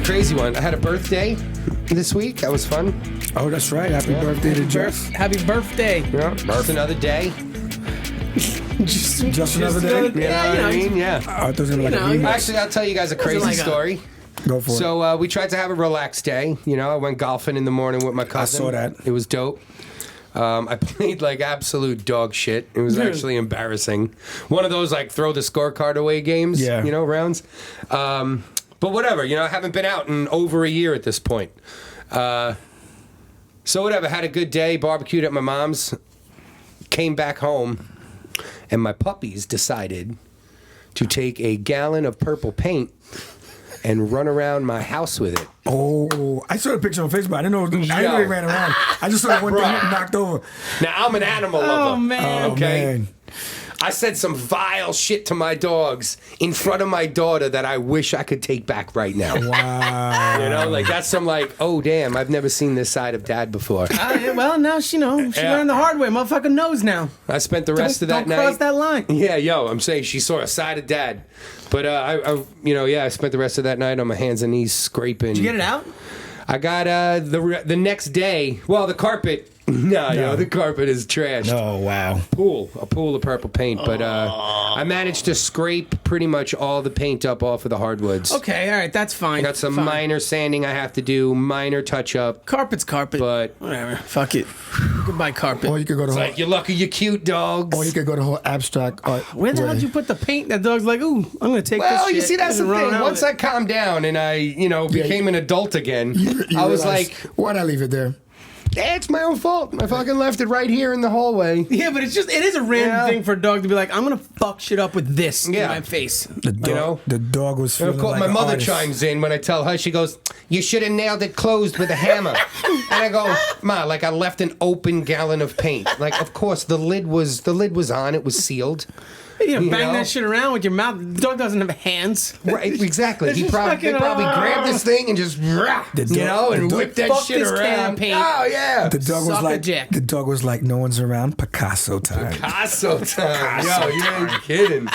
crazy one. I had a birthday this week. That was fun. Oh, that's right. Happy birthday to Jeff. Happy birthday. Yeah, just another day. Just another day? You know what I mean? Yeah. I thought it was gonna be like a remix. Actually, I'll tell you guys a crazy story. Go for it. So we tried to have a relaxed day. You know, I went golfing in the morning with my cousin. I saw that. It was dope. I played like absolute dog shit. It was actually embarrassing. One of those like throw the scorecard away games, you know, rounds. But whatever, you know, I haven't been out in over a year at this point. So whatever, had a good day, barbecued at my mom's, came back home, and my puppies decided to take a gallon of purple paint and run around my house with it. Oh, I saw the picture on Facebook. I didn't know they ran around. I just saw the one thing knocked over. Now, I'm an animal lover. Oh, man. Okay? Man. I said some vile shit to my dogs in front of my daughter that I wish I could take back right now. Wow. You know, like that's some like, oh, damn, I've never seen this side of Dad before. Well, now she learned the hard way. Motherfucker knows now. I spent the rest of that night. Don't cross that line. Yeah, I'm saying she saw a side of Dad. But, I spent the rest of that night on my hands and knees scraping. Did you get it out? I got the next day, well, the carpet. No, the carpet is trashed. Oh, wow. A pool of purple paint. But I managed to scrape pretty much all the paint up off of the hardwoods. Okay, all right, that's fine. I got some minor sanding I have to do, minor touch-up. Carpet's carpet. But whatever, fuck it. Goodbye, carpet. Or you could go to like, you're lucky you're cute, dogs. Or you could go to whole abstract art. Where the hell did you put the paint? That dog's like, ooh, I'm going to take this shit. Well, you see, that's the and thing. run Once I calmed down and I, became an adult again, I was like, why'd I leave it there? it's my own fault. I fucking left it right here in the hallway. Yeah, but it is a random thing for a dog to be like, I'm gonna fuck shit up with this in my face. The dog was feeling Of course, like my an mother artist. chimes in when I tell her. She goes, "You should have nailed it closed with a hammer." And I go, "Ma, like I left an open gallon of paint. Like, of course, the lid was on. It was sealed." You bang that shit around with your mouth. The dog doesn't have hands. Right, exactly. They probably grabbed this thing and just, and whipped that shit around. Oh, yeah. The dog was like, the dog was like, no one's around. Picasso time. Picasso time. Yo, you ain't kidding.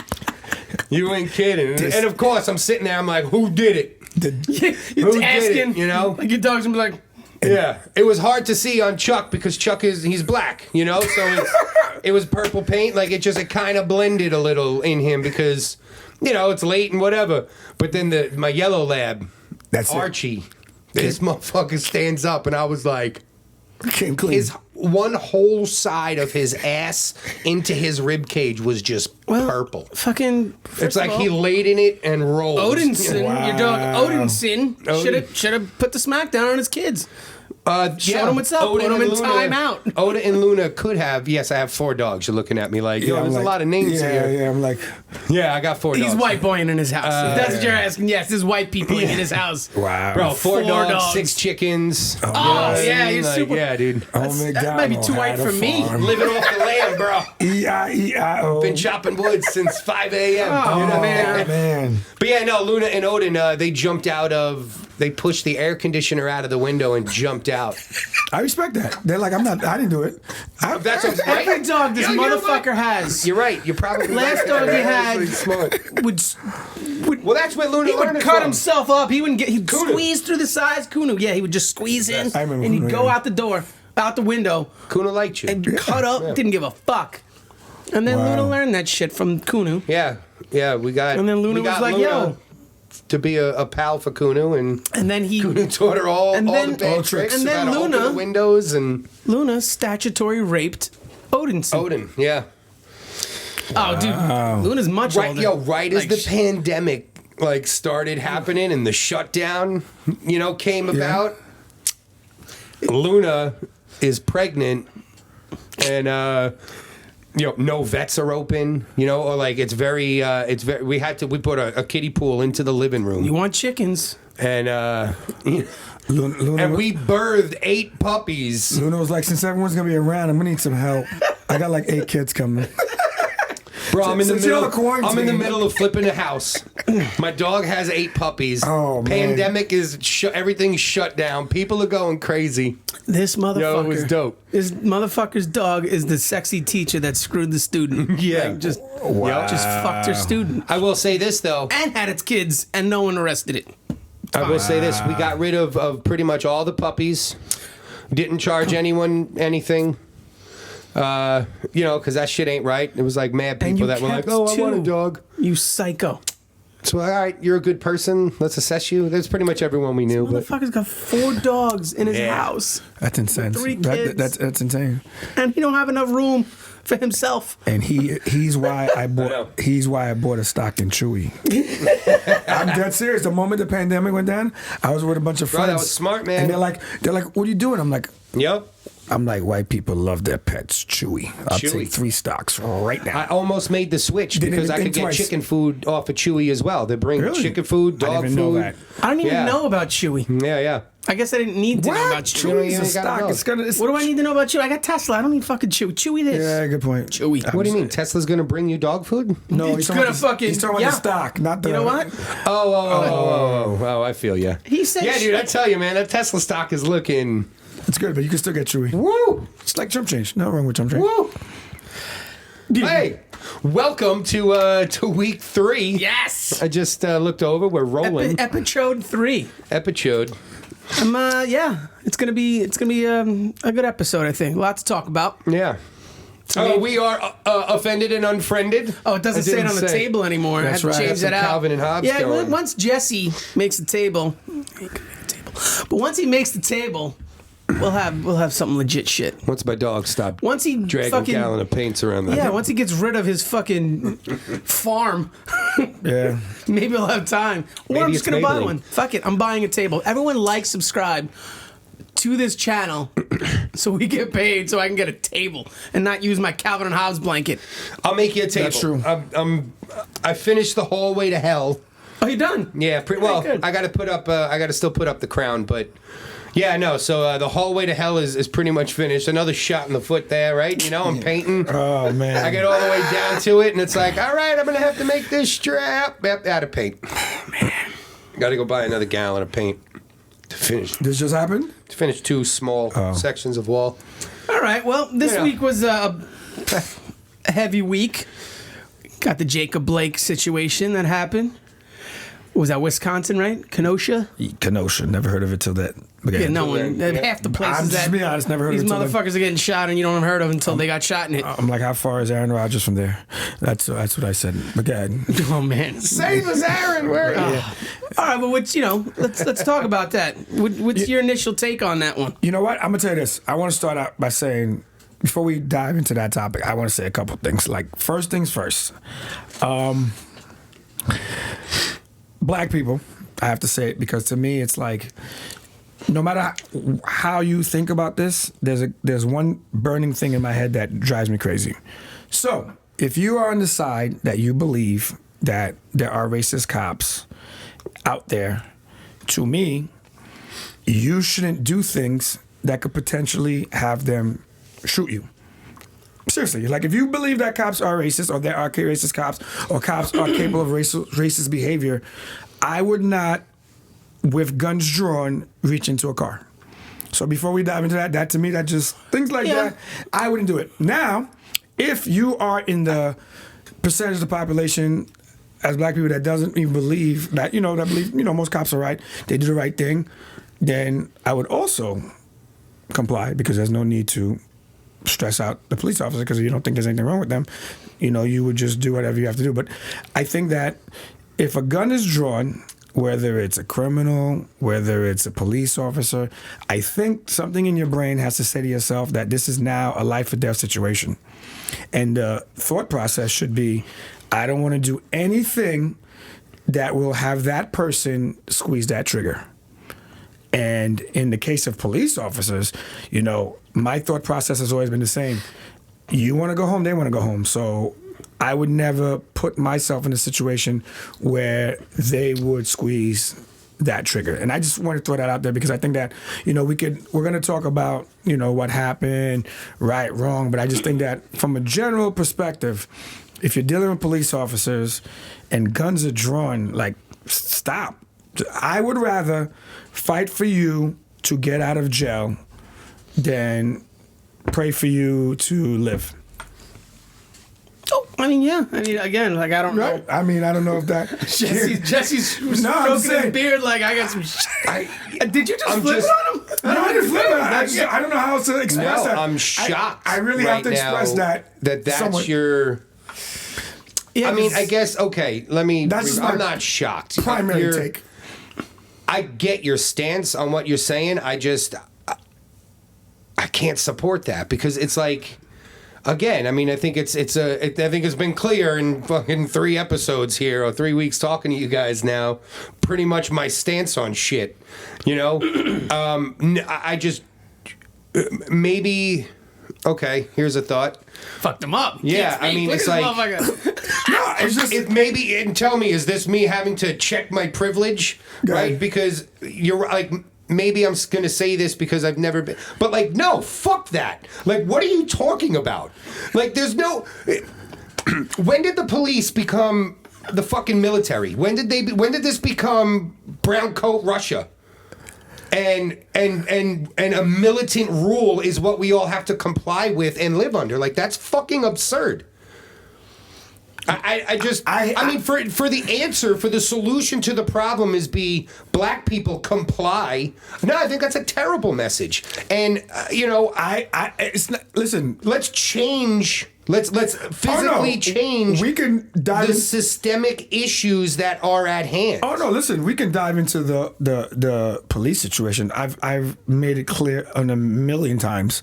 You ain't kidding. And of course, I'm sitting there. I'm like, who did it? You're asking, Like your dog's gonna be like. Yeah, it was hard to see on Chuck because he's black, so it was purple paint. Like it kind of blended a little in him because, it's late and whatever. But then my yellow lab, Archie, this motherfucker stands up and I was like, came clean. His one whole side of his ass into his rib cage was just purple. Fucking. It's like he laid in it and rolled. Odinson, your dog Odinson, should have put the smack down on his kids. Showed him what's up. Put him in timeout. Oda and Luna could have. Yes, I have 4 dogs. You're looking at me like, there's a lot of names here. Yeah, I'm like, I got 4 dogs. He's white boying in his house. That's what you're asking. Yes, there's white people in his house. Wow, bro, 4 dogs, 6 chickens. You're super. Yeah, dude. That might be too white for me. Living off the land, bro. E-I-E-I-O. Been chopping wood since 5 a.m. Oh, man. But yeah, no, Luna and Odin, they pushed the air conditioner out of the window and jumped out. I respect that. They're like, I didn't do it. That's every dog this motherfucker has. You're right. You're probably last dog he had well, that's what Luna learned. He would cut himself up. He'd squeeze through the sides. Kuno, he would just squeeze in and he'd go out the window. Kuno liked you. And cut up. Didn't give a fuck. And then Luna learned that shit from Kuno. Yeah, we got. And then Luna was like, yo. To be a pal for Kuno, and then Kuno taught her all the bad tricks. And then Luna open the windows and Luna statutory raped Odin. Yeah. Oh, dude, Luna's much older. As the pandemic started happening and the shutdown, came about. Luna is pregnant, and no vets are open, or it's very, we put a kiddie pool into the living room. You want chickens. And, Luna, and we birthed 8 puppies. Luna was like, since everyone's going to be around, I'm going to need some help. I got like 8 kids coming. Bro, I'm in the middle of flipping a house. My dog has 8 puppies. Oh, man. Pandemic is everything's shut down. People are going crazy. This motherfucker. It was dope. This motherfucker's dog is the sexy teacher that screwed the student. Yeah. Just fucked her student. I will say this though. And had its kids, and no one arrested it. I will say this: we got rid of pretty much all the puppies. Didn't charge anyone anything. Because that shit ain't right. It was like mad people that were like, "Oh, I want a dog." You psycho. So, all right, you're a good person. Let's assess you. That's pretty much everyone we knew. This motherfucker's got 4 dogs in his house. That's insane. 3 kids. That's insane. And he don't have enough room for himself. And he's why I bought a stock in Chewy. I'm dead serious. The moment the pandemic went down, I was with a bunch of friends. Bro, that was smart, man. And they're like, "What are you doing?" I'm like, "Yep." I'm like, white people love their pets. Chewy. I'll take 3 stocks right now. I almost made the switch because I could get chicken food off of Chewy as well. They bring chicken food, dog food. Know that. I don't even know about Chewy. Yeah. I guess I didn't need to know about Chewy. Chewy's a stock. What do I need to know about Chewy? I got Tesla. I don't need fucking Chewy. Chewy this. Yeah, good point. Chewy. What do you mean? Tesla's going to bring you dog food? No, he's going to fucking... He's talking about the stock, not the... You know what? Oh, I feel ya. He said... Yeah, dude, I tell you, man, that Tesla stock is looking... It's good, but you can still get Chewy. Woo! It's like chump change. Nothing wrong with chump change. Woo! Hey, welcome to week 3. Yes! I just looked over. We're rolling. Episode 3. Episode. It's gonna be a good episode. I think. A lot to talk about. Yeah. We are offended and unfriended. Oh, it doesn't say it on the table anymore. That's I have to right. change that out. Calvin and Hobbes. Yeah, going. once Jesse makes the table, but once he makes the table, we'll have something legit shit. Once my dog stopped Once he dragging a gallon of paints around the once he gets rid of his fucking farm, Yeah. maybe we'll have time. Or Maybe I'm just it's gonna buy Maybelline. one. Fuck it, I'm buying a table. Everyone like, subscribe to this channel so we get paid so I can get a table and not use my Calvin and Hobbes blanket. I'll make you a table. That's true. I finished the hallway to hell. Oh, you done? Yeah, pretty well. Good. I got to put up. I got to still put up the crown, but yeah, no. So the hallway to hell is pretty much finished. Another shot in the foot there, right? You know, I'm painting. Oh man. I get all the way down to it, and it's like, all right, I'm gonna have to make this strap. Yep, out of paint. Oh, man. Got to go buy another gallon of paint to finish. This just happened? To finish 2 small sections of wall. All right. Well, this week was a heavy week. Got the Jacob Blake situation that happened. What was that, Wisconsin, right? Kenosha? Kenosha. Never heard of it till that. Yeah, no one. Half the places I'm just being honest, never heard these of it till motherfuckers are getting shot and you don't have heard of until they got shot in it. I'm like, how far is Aaron Rodgers from there? That's what I said. But go ahead. Oh man, Save us, Aaron. Where? All right, but let's talk about that. What's your initial take on that one? You know what? I'm gonna tell you this. I want to start out by saying, before we dive into that topic, I want to say a couple things. Like, first things first. Black people, I have to say it because to me it's like, no matter how you think about this, there's one burning thing in my head that drives me crazy. So, if you are on the side that you believe that there are racist cops out there, to me, you shouldn't do things that could potentially have them shoot you. Seriously, like if you believe that cops are racist or there are racist cops or cops are capable of racist behavior, I would not, with guns drawn, reach into a car. So before we dive into that to me, that just, things like that, I wouldn't do it. Now, if you are in the percentage of the population as black people that doesn't even believe that, that believe, most cops are right, they do the right thing, then I would also comply because there's no need to stress out the police officer because you don't think there's anything wrong with them. You would just do whatever you have to do. But I think that if a gun is drawn, whether it's a criminal, whether it's a police officer, I think something in your brain has to say to yourself that this is now a life or death situation. And the thought process should be, I don't want to do anything that will have that person squeeze that trigger. And in the case of police officers, my thought process has always been the same. You want to go home, they want to go home. So I would never put myself in a situation where they would squeeze that trigger. And I just want to throw that out there because I think that, we're going to talk about, what happened, right, wrong. But I just think that from a general perspective, if you're dealing with police officers and guns are drawn, like, stop. I would rather fight for you to get out of jail than pray for you to live. Oh, I mean, yeah. I mean, again, like, I don't know. I mean, I don't know if that. Jesse's stroking his beard like, I got some shit. Did you just flip it on him? No, I didn't flip it. I don't know how to express that. I'm shocked. I really have to express that's somewhat. your... Yeah, I mean, I guess, okay, let me... That's I'm not shocked. Primary take. I get your stance on what you're saying. I can't support that because it's like... Again, I mean, I think I think it's been clear in fucking 3 episodes here or 3 weeks talking to you guys now. Pretty much my stance on shit, you know. I just maybe. Okay, here's a thought. Fucked them up. Yeah, I mean, it's like. No, it's just maybe. And tell me, is this me having to check my privilege, right? Because you're like. Maybe I'm going to say this because I've never been... But, like, no, fuck that. Like, what are you talking about? Like, there's no... When did the police become the fucking military? When did this become brown coat Russia? And a militant rule is what we all have to comply with and live under. Like, that's fucking absurd. I mean, for the answer, for the solution to the problem is black people comply. No, I think that's a terrible message. And, you know, it's not, listen. Let's change. Let's physically change. We can dive the systemic issues that are at hand. Oh no! Listen, we can dive into the police situation. I've made it clear a million times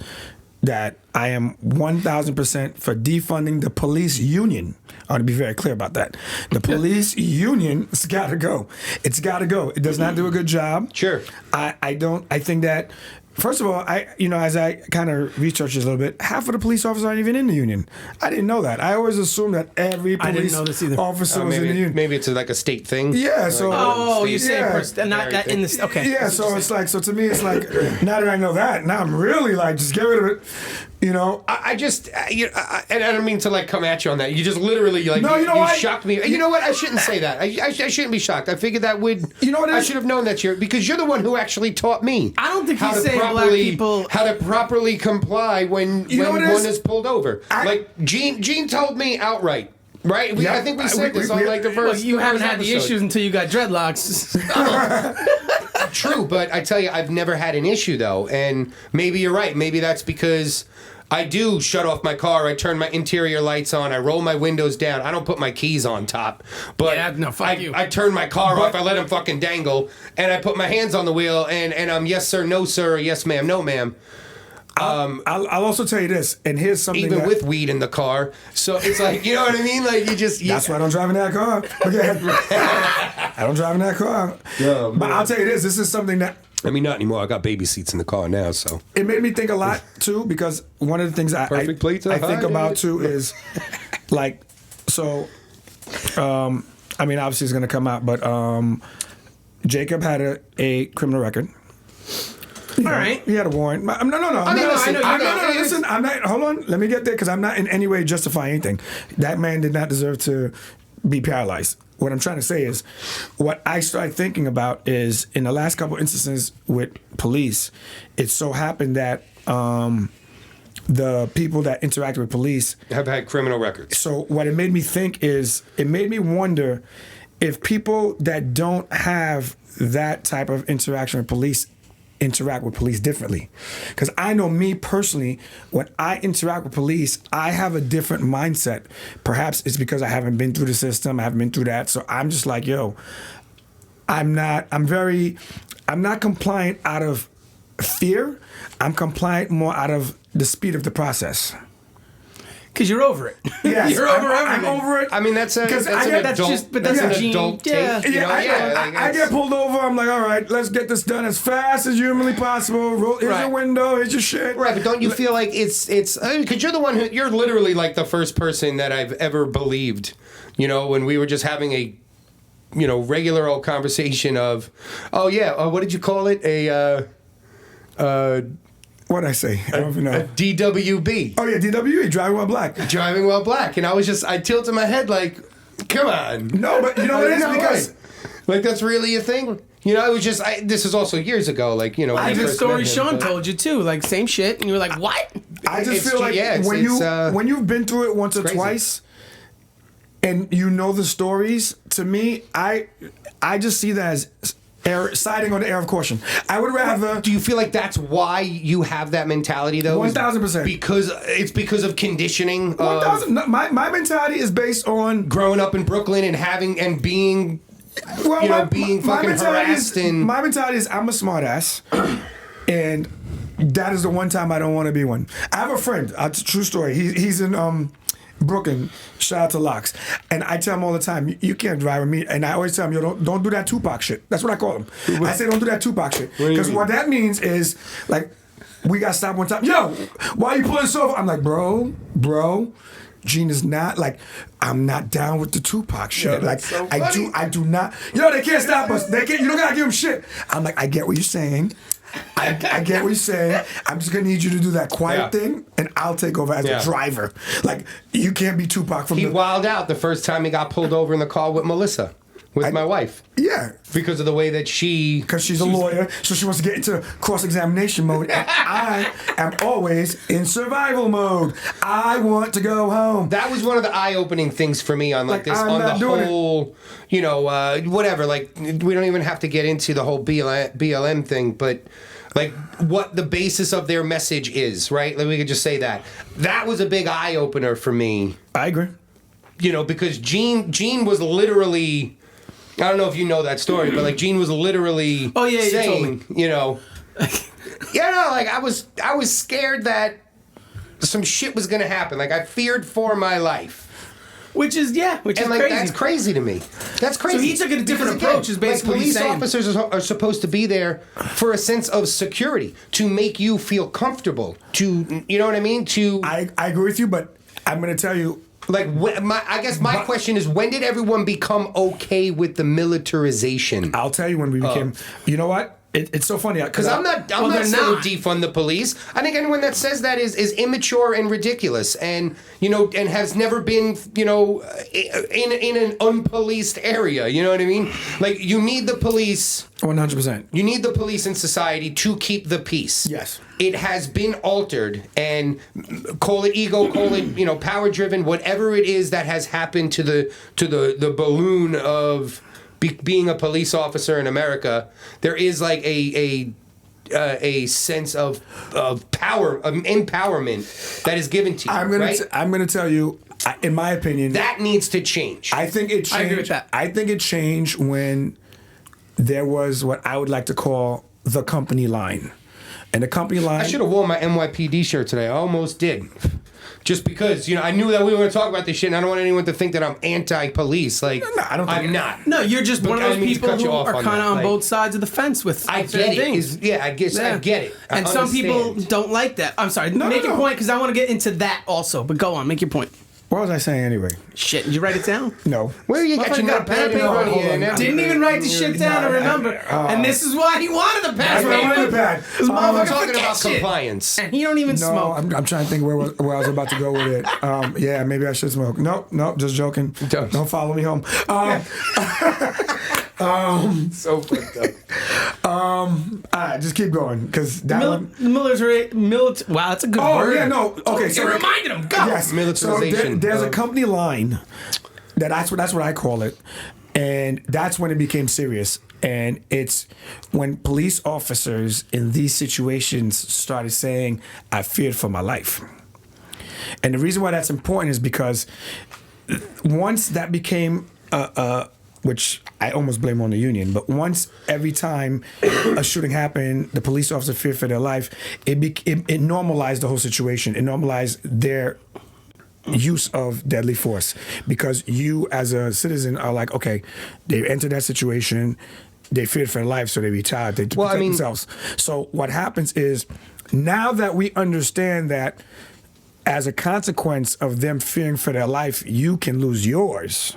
that I am 1,000% for defunding the police union. I want to be very clear about that. The police union, it's got to go. It's got to go. It does not do a good job. Sure. I think that, first of all, as I kind of researched this a little bit, half of the police officers aren't even in the union. I didn't know that. I always assumed that every police officer was in the union. Maybe it's like a state thing. Yeah. So. You say not that in the okay. Yeah. So it's like, so to me, it's like, now that I know that, now I'm really like, just get rid of it. You know, I don't mean to like come at you on that. You just literally like you shocked me. You know what? I shouldn't say that. I shouldn't be shocked. I figured that would. You know what? I should have known that because you're the one who actually taught me. I don't think he's saying black people how to properly comply when one is pulled over. Like Gene told me outright. Right? I think we said this on like the first. Well, you haven't had the issues until you got dreadlocks. True, but I tell you, I've never had an issue though, and maybe you're right. Maybe that's because I do shut off my car. I turn my interior lights on. I roll my windows down. I don't put my keys on top. But I turn my car off. I let them fucking dangle, and I put my hands on the wheel, and I'm yes sir, no sir, yes ma'am, no ma'am. I'll also tell you this, and here's something. Even with weed in the car, so it's like, you know what I mean. Like you just. That's why I don't drive in that car. Okay. I don't drive in that car. Yeah, but I'll tell you this. This is something that. I mean, not anymore. I got baby seats in the car now, so. It made me think a lot, too, because one of the things I think about, too, is, like, so, I mean, obviously it's going to come out, but Jacob had a criminal record. All right. He had a warrant. No. Listen, I'm not, hold on. Let me get there, because I'm not in any way justifying anything. That man did not deserve to be paralyzed. What I'm trying to say is, what I started thinking about is, in the last couple instances with police, it so happened that the people that interacted with police have had criminal records. So what it made me think is, it made me wonder if people that don't have that type of interaction with police interact with police differently. Because I know me personally, when I interact with police, I have a different mindset. Perhaps it's because I haven't been through the system, I haven't been through that. So I'm just like, yo, I'm not compliant out of fear. I'm compliant more out of the speed of the process. Because you're over it. Yes, you're over everything. I'm over it. I mean, that's an adult take. Yeah. I get pulled over. I'm like, all right, let's get this done as fast as humanly possible. Here's your window. Here's your shit. Right, but don't you feel like it's because you're the one you're literally like the first person that I've ever believed. You know, when we were just having a, regular old conversation of, what did you call it? What'd I say? I don't even know. A DWB. Oh, yeah, DWB, driving while black. Driving while black. And I tilted my head like, come on. No, but you know what it is? Because... Like, that's really a thing? It was just, this is also years ago, like, I did the story Sean told you, too. Like, same shit. And you were like, what? I just feel like when you've been through it once or twice, and you know the stories, to me, I just see that as siding on the air of caution. I would rather. Do you feel like that's why you have that mentality, though? 1,000%. Because it's because of conditioning. 1,000. My mentality is based on growing up in Brooklyn and being. Well, being fucking harassed and my mentality is I'm a smartass, and that is the one time I don't want to be one. I have a friend. It's a true story. He's in Brooklyn. Shout out to Locks. And I tell him all the time, you can't drive with me. And I always tell him, yo, don't do that Tupac shit. That's what I call him. I say, don't do that Tupac shit. Because what that means is, like, we got stopped one time. Yo, why are you pulling this over? I'm like, bro. Gene is not, like, I'm not down with the Tupac shit. Like, so I do not. They can't stop us. You don't gotta give them shit. I'm like, I get what you're saying. I get what you're saying. I'm just gonna need you to do that quiet thing, and I'll take over as a driver. Like, you can't be Tupac from He wilded out the first time he got pulled over in the car with Melissa. With my wife. Yeah. Because of the way that Because she's a lawyer, so she wants to get into cross-examination mode. And I am always in survival mode. I want to go home. That was one of the eye-opening things for me on the whole, whatever. Like, we don't even have to get into the whole BLM thing, but like what the basis of their message is, right? Like, we could just say that. That was a big eye-opener for me. I agree. Because Gene was literally... I don't know if you know that story, but like Gene was literally saying, like I was scared that some shit was gonna happen. Like I feared for my life. Which is like, crazy. That's crazy to me. That's crazy. So he took a different approach. Is basically police saying. officers are supposed to be there for a sense of security, to make you feel comfortable. To you know what I mean? I agree with you, but I'm gonna tell you. Like, I guess my question is, when did everyone become okay with the militarization? I'll tell you when we became. You know what? It's so funny because I'm not saying defund the police. I think anyone that says that is immature and ridiculous, and and has never been in an unpoliced area. You know what I mean? Like, you need the police. 100%. You need the police in society to keep the peace. Yes. It has been altered, and call it ego, call it power driven, whatever it is that has happened to the balloon of being a police officer in America. There is like a sense of power, of empowerment that is given to you. I'm gonna tell you, in my opinion, that needs to change. I think it changed. I agree with that. I think it changed when there was what I would like to call the company line. And the company line... I should have worn my NYPD shirt today. I almost did. Just because, I knew that we were going to talk about this shit, and I don't want anyone to think that I'm anti-police. Like, no, I don't think I'm not. No, you're just one of those people who are kind of on like, both sides of the fence with I get things. I get it. And some people don't like that. I'm sorry. Make your point, because I want to get into that also. But go on, make your point. What was I saying anyway? Shit, did you write it down? No. Where you got your pen and paper? Didn't even write the shit down or remember. And this is why he wanted the pad. That's why I wanted the pad. We're talking about compliance. And he don't even smoke. I'm trying to think where I was about to go with it. Yeah, maybe I should smoke. Nope, just joking. Don't follow me home. So fucked up. All right, just keep going, because that Military. Wow, that's a good word. Oh yeah, no. Okay, so you reminded him. Go. Yes, militarization. So there's a company line. That's what I call it, and that's when it became serious. And it's when police officers in these situations started saying, "I feared for my life." And the reason why that's important is because once that became which I almost blame on the union, but once every time a shooting happened, the police officer feared for their life, it normalized the whole situation. It normalized their use of deadly force, because you as a citizen are like, okay, they entered that situation, they feared for their life, so they retired, they protect themselves. So what happens is, now that we understand that as a consequence of them fearing for their life, you can lose yours.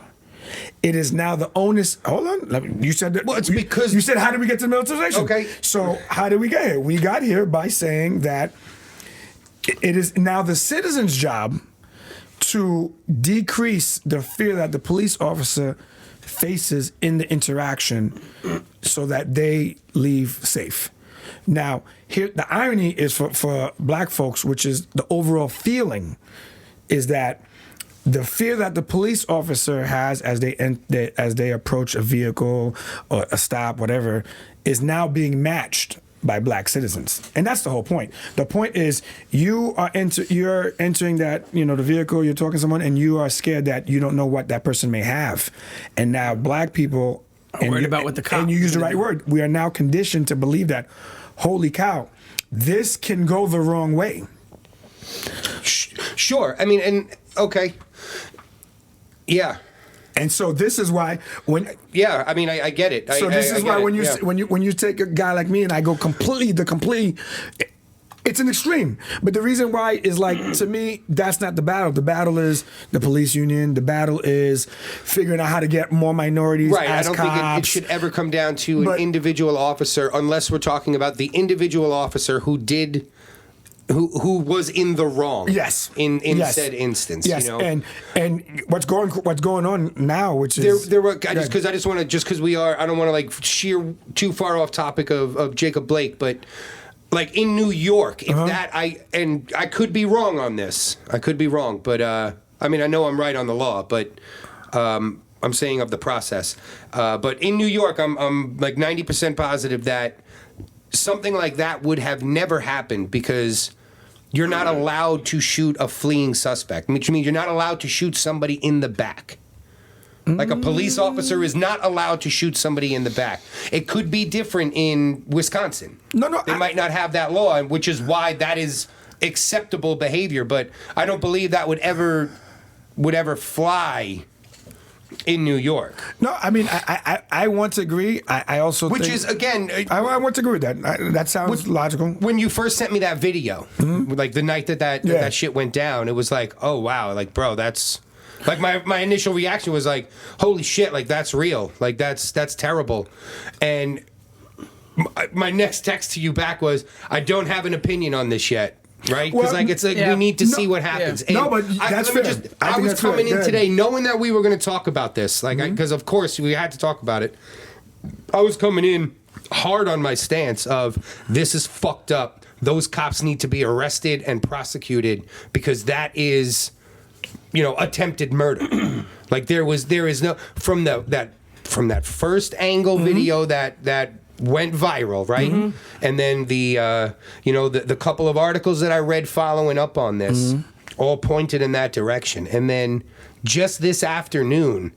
It is now the onus. Hold on. You said that. Well, it's because you said, how did we get to militarization? Okay. So how did we get here? We got here by saying that it is now the citizen's job to decrease the fear that the police officer faces in the interaction, so that they leave safe. Now, here the irony is for black folks, which is the overall feeling, is that the fear that the police officer has as they approach a vehicle or a stop, whatever, is now being matched by black citizens, and that's the whole point. The point is you're entering that the vehicle, you're talking to someone, and you are scared that you don't know what that person may have, and now black people are worried about what the cop. And you use the right word. We are now conditioned to believe that, holy cow, this can go the wrong way. Sure. I mean, and okay. Yeah. And so this is why when I mean I get it. So this is why when you take a guy like me and I go completely, it's an extreme. But the reason why is like, to me, that's not the battle. The battle is the police union. The battle is figuring out how to get more minorities as cops. I don't think it should ever come down to an individual officer, unless we're talking about the individual officer who was in the wrong. Yes. In said instance. Yes. And what's going on now, which is because we are, I don't want to like sheer too far off topic of Jacob Blake, but like in New York, if I could be wrong on this. I could be wrong, but I mean I know I'm right on the law, but I'm saying of the process. But in New York, I'm like 90% positive that something like that would have never happened because you're not allowed to shoot a fleeing suspect, which means you're not allowed to shoot somebody in the back. Like a police officer is not allowed to shoot somebody in the back. It could be different in Wisconsin. They might not have that law, which is why that is acceptable behavior. But I don't believe that would ever fly in New York. No, I mean, I want to agree. I also Which is, again... I want to agree with that. That sounds logical. When you first sent me that video, like the night that shit went down, it was like, oh, wow, like, bro, that's... Like, my initial reaction was like, holy shit, like, that's real. Like, that's terrible. And my next text to you back was, I don't have an opinion on this yet. Right? Because it's like we need to see what happens. Yeah. No, but that's fair. I was coming in today knowing that we were going to talk about this. Like, because of course we had to talk about it. I was coming in hard on my stance of this is fucked up. Those cops need to be arrested and prosecuted because that is, attempted murder. Like there is no from that first angle video that went viral, right? And then the couple of articles that I read following up on this all pointed in that direction. And then just this afternoon,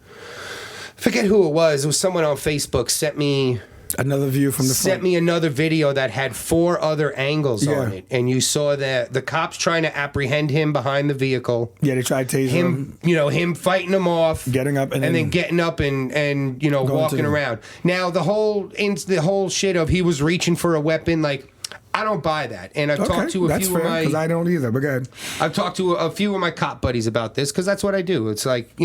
forget who it was someone on Facebook sent me another view from the front. Sent me another video that had 4 other angles on it, and you saw the cops trying to apprehend him behind the vehicle. Yeah, they tried tasing him. Him fighting him off, getting up, and then getting up and walking around. Now the whole shit of he was reaching for a weapon, like I don't buy that. And I've talked to a few of my, because I don't either. But go ahead. I've talked to a few of my cop buddies about this because that's what I do. It's like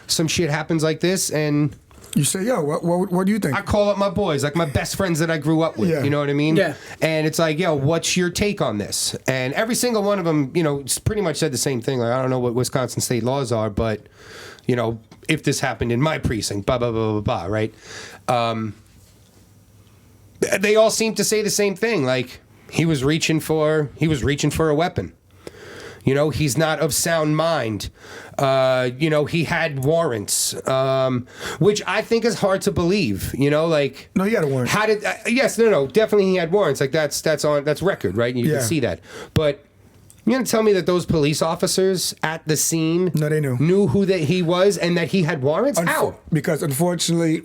some shit happens like this and. You say, yo, what do you think? I call up my boys, like my best friends that I grew up with. Yeah. You know what I mean? Yeah. And it's like, yo, what's your take on this? And every single one of them, pretty much said the same thing. Like, I don't know what Wisconsin state laws are, but, if this happened in my precinct, blah, blah, blah, blah, blah, right? They all seem to say the same thing. Like, he was reaching for a weapon. He's not of sound mind. He had warrants, which I think is hard to believe. No, he had a warrant. How did? Definitely he had warrants. Like that's record, right? You can see that. But you're gonna tell me that those police officers at the scene, no, they knew who he was and that he had warrants? How? Because unfortunately,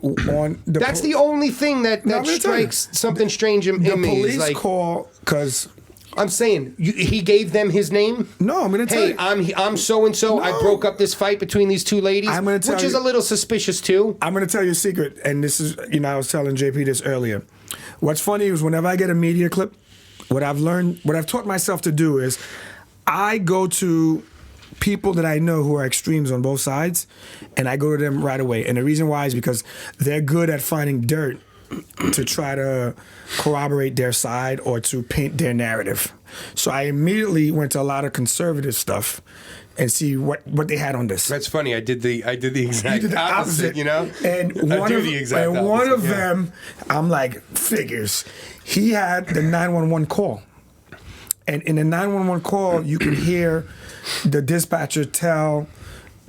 that's the only thing that strikes something strange in me. The police call because. I'm saying he gave them his name. No, I'm going to tell you. Hey, I'm so and so. I broke up this fight between these two ladies, which is a little suspicious too. I'm going to tell you a secret, and this is, I was telling JP this earlier. What's funny is whenever I get a media clip, what I've taught myself to do is, I go to people that I know who are extremes on both sides, and I go to them right away. And the reason why is because they're good at finding dirt to try to corroborate their side or to paint their narrative. So I immediately went to a lot of conservative stuff and see what they had on this. That's funny. I did the exact opposite. And one of them, I'm like, figures. He had the 911 call. And in the 911 call, you could hear the dispatcher tell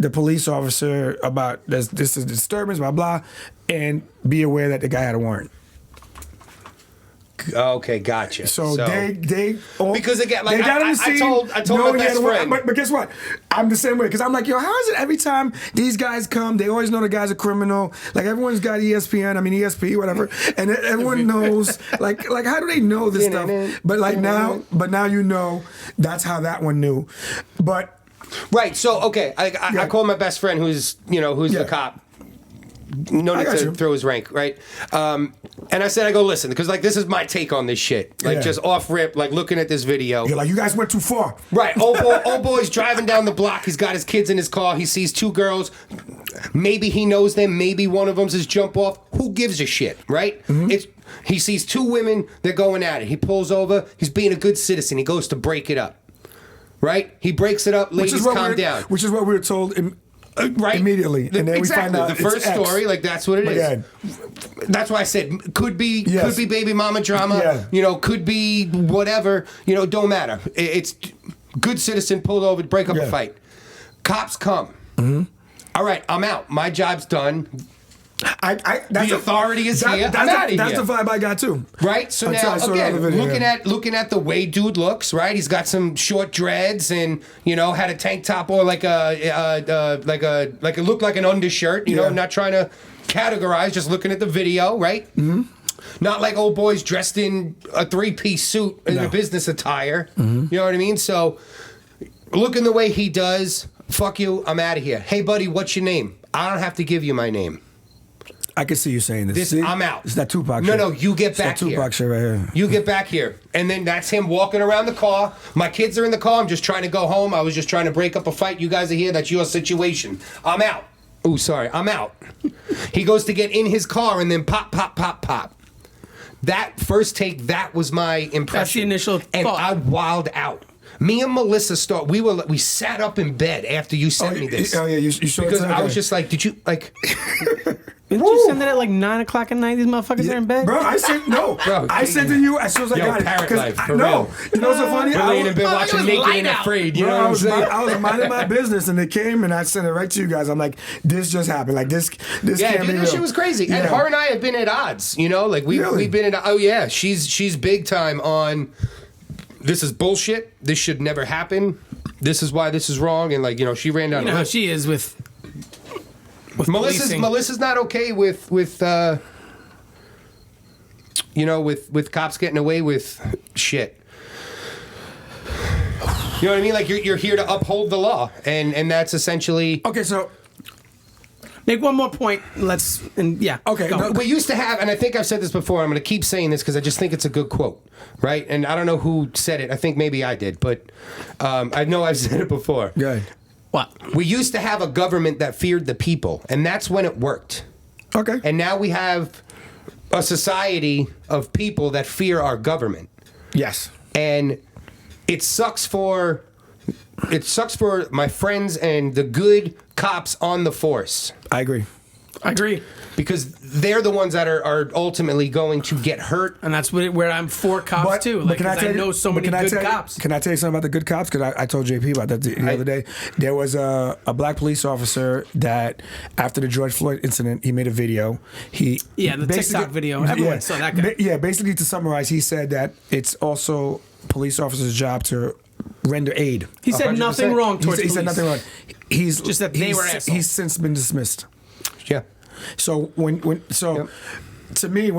the police officer about this is disturbance, blah blah, and be aware that the guy had a warrant. Okay, gotcha. So they all, because again, like they got I told my best friend. But guess what? I'm the same way because I'm like, yo, how is it every time these guys come, they always know the guy's a criminal. Like everyone's got ESPN, ESP, whatever, and everyone knows. like how do they know this stuff? But now you know that's how that one knew. But right. So okay, I called my best friend who's the cop. No need to throw his rank, right? And I said, I go, listen, because like this is my take on this shit. Like just off rip, like looking at this video. You're like, you guys went too far. Right. Old boy's driving down the block. He's got his kids in his car. He sees two girls. Maybe he knows them. Maybe one of them's his jump off. Who gives a shit, right? Mm-hmm. He sees two women. They're going at it. He pulls over. He's being a good citizen. He goes to break it up. Right? He breaks it up. Ladies, calm down. Which is what we were told right immediately, and then exactly. we find out the first story, like that's what it is. That's why I said could be baby mama drama. Could be whatever. Don't matter. It's good citizen pulled over to break up a fight. Cops come. Mm-hmm. All right, I'm out. My job's done. The authority is here. I'm out of here. That's the vibe I got too. Right. So now again, looking at the way dude looks. Right. He's got some short dreads and had a tank top or like it looked like an undershirt. Not trying to categorize. Just looking at the video. Right. Mm-hmm. Not like old boys dressed in a 3-piece suit in a business attire. Mm-hmm. You know what I mean? So looking the way he does. Fuck you. I'm out of here. Hey buddy, what's your name? I don't have to give you my name. I can see you saying this. I'm out. It's that Tupac shit. No, you get back here. It's that Tupac shit right here. You get back here. And then that's him walking around the car. My kids are in the car. I'm just trying to go home. I was just trying to break up a fight. You guys are here. That's your situation. I'm out. Oh, sorry. I'm out. He goes to get in his car and then pop, pop, pop, pop. That first take, that was my impression. That's the initial thought. And I wilded out. Me and Melissa we sat up in bed after you sent me this. Oh yeah, you showed because I was just like, did you like? Didn't you send it at like 9 o'clock at night? These motherfuckers are in bed. Bro, I sent I sent to you as soon as I got parrot it. Life, for real. You know what's so funny? We're laying in bed watching Naked and Afraid. You know what I'm saying? I was minding my business and it came and I sent it right to you guys. I'm like, this just happened. Like this can't be real. This shit was crazy. And her and I have been at odds. Like we've been at. Oh yeah, she's big time on. This is bullshit. This should never happen. This is why this is wrong. And she ran down. How she is with Melissa's not okay with cops getting away with shit. You know what I mean? Like you're here to uphold the law, and that's essentially okay. So. Make one more point. Okay. No, we used to have, and I think I've said this before. I'm going to keep saying this because I just think it's a good quote, right? And I don't know who said it. I think maybe I did, but I know I've said it before. Yeah. What? We used to have a government that feared the people, and that's when it worked. Okay. And now we have a society of people that fear our government. Yes. And it sucks for my friends and the good cops on the force. I agree. Because they're the ones that are ultimately going to get hurt. And that's where I'm for cops too. Like, I know so many good cops. Can I tell you something about the good cops? Because I told JP about that the other day. There was a black police officer that, after the George Floyd incident, he made a video. The TikTok video. Everyone saw that guy. Yeah, basically to summarize, he said that it's also police officers' job to render aid. He said 100%. Nothing wrong towards police. He said nothing wrong. He's just that they were assholes. He's since been dismissed. Yeah. So to me,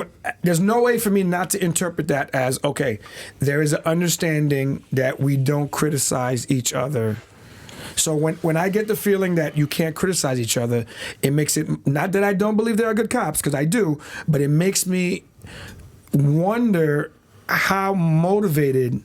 there's no way for me not to interpret that as okay. There is an understanding that we don't criticize each other. So when I get the feeling that you can't criticize each other, it makes it not that I don't believe there are good cops because I do, but it makes me wonder how motivated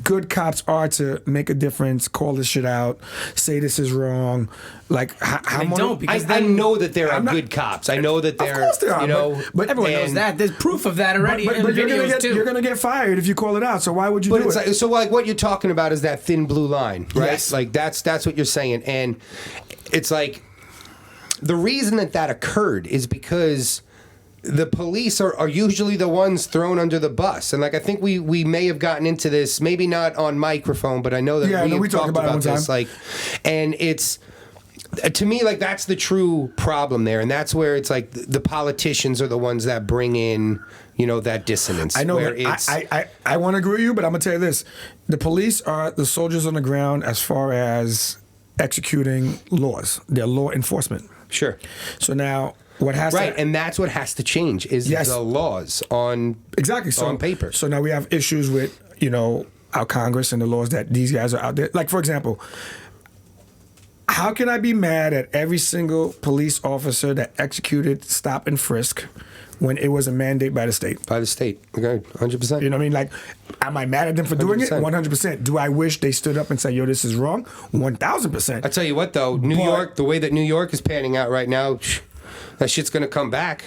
good cops are to make a difference, call this shit out, say this is wrong. Like how they don't because I know that there are good cops. I know that there. Of course there are. But everyone knows that. There's proof of that already. But you're gonna get fired if you call it out. So why would you do it? So what you're talking about is that thin blue line, right? Yes. Like that's what you're saying, and it's like the reason that occurred is because the police are usually the ones thrown under the bus. And like I think we may have gotten into this, maybe not on microphone, but I know that we talked about this. Like, and it's to me, like, that's the true problem there, and that's where it's like the politicians are the ones that bring in, that dissonance. I know. Where it's, I want to agree with you, but I'm gonna tell you this: the police are the soldiers on the ground as far as executing laws. They're law enforcement. Sure. So now, what has right, to, and that's what has to change is the laws on on paper. So now we have issues with our Congress and the laws that these guys are out there. Like, for example, how can I be mad at every single police officer that executed stop and frisk when it was a mandate by the state? By the state. Okay, 100%. You know what I mean? Like, am I mad at them for doing it? 100%. Do I wish they stood up and said, yo, this is wrong? 1,000%. I tell you what, though, New York, the way that New York is panning out right now, that shit's going to come back.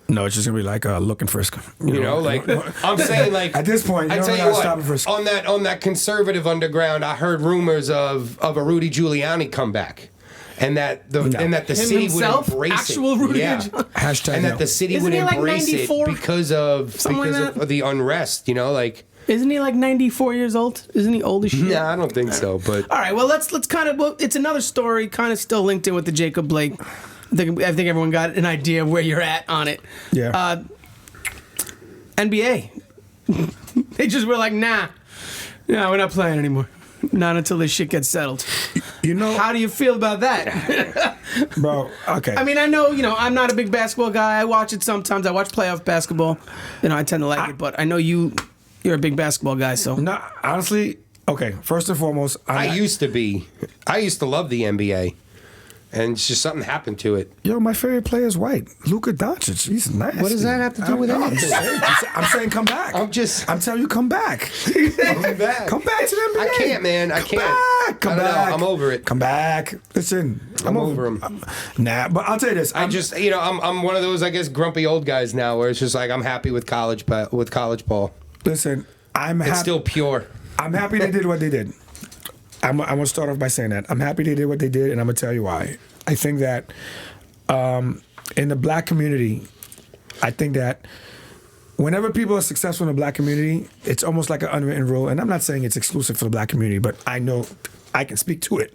No, it's just gonna be like look and frisk. I'm saying, like, at this point, I tell you what, on that conservative underground, I heard rumors of a Rudy Giuliani comeback, and that the city would embrace actual it. Rudy Hashtag and that the city Isn't would he like embrace 94? it because of the unrest. Like. Isn't he like 94 years old? Isn't he old as shit? Yeah, I don't think so. But all right, well, let's kind of. Well, it's another story, kind of still linked in with the Jacob Blake. I think everyone got an idea of where you're at on it. Yeah. NBA. They just were like, nah, we're not playing anymore. Not until this shit gets settled. How do you feel about that? Bro, okay. I mean, I know, I'm not a big basketball guy. I watch it sometimes. I watch playoff basketball. I tend to like it, but I know you're a big basketball guy, so. No, honestly, okay, first and foremost, I used to love the NBA. And it's just something happened to it. Yo, my favorite player is white. Luka Doncic. He's nasty. What does that have to do with anything? I'm saying come back. I'm telling you, come back. Come back. Come back to the NBA. I can't, man. I can't. Come back. I'm over it. Come back. Listen, I'm over him. Nah, but I'll tell you this. I'm one of those, I guess, grumpy old guys now where it's just like I'm happy with college ball. Listen, It's still pure. I'm happy they did what they did. I'm going to start off by saying that. I'm happy they did what they did, and I'm going to tell you why. I think that in the black community, I think that whenever people are successful in the black community, it's almost like an unwritten rule. And I'm not saying it's exclusive for the black community, but I know I can speak to it.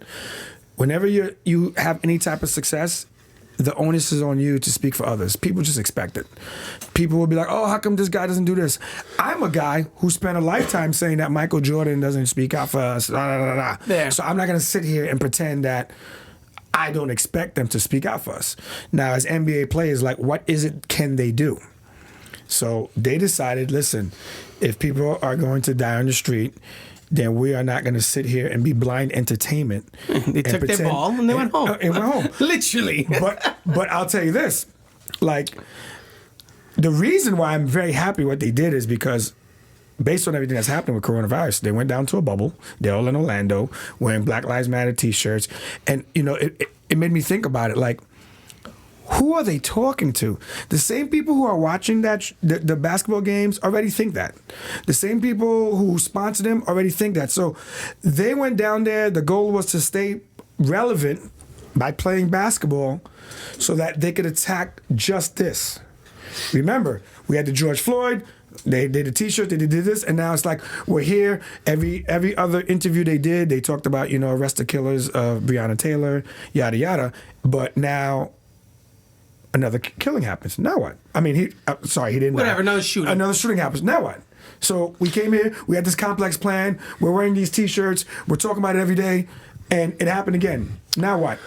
Whenever you have any type of success, the onus is on you to speak for others. People just expect it. People will be like, oh, how come this guy doesn't do this? I'm a guy who spent a lifetime saying that Michael Jordan doesn't speak out for us. Yeah. So I'm not going to sit here and pretend that I don't expect them to speak out for us. Now, as NBA players, like, what is it can they do? So they decided, listen, if people are going to die on the street, then we are not going to sit here and be blind entertainment. They took their ball and they went home. And went home. Literally. But I'll tell you this, like, the reason why I'm very happy what they did is because based on everything that's happening with coronavirus, they went down to a bubble. They're all in Orlando wearing Black Lives Matter T-shirts. And, it made me think about it. Like, who are they talking to? The same people who are watching the basketball games already think that. The same people who sponsor them already think that. So they went down there. The goal was to stay relevant by playing basketball so that they could attack just this. Remember, we had the George Floyd. They did a T-shirt, they did this, and now it's like we're here. Every other interview they did, they talked about, arrest the killers of Breonna Taylor, yada, yada. But now another killing happens. Now what? I mean, he didn't. Whatever, another shooting. Another shooting happens. Now what? So we came here, we had this complex plan, we're wearing these T-shirts, we're talking about it every day, and it happened again. Now what?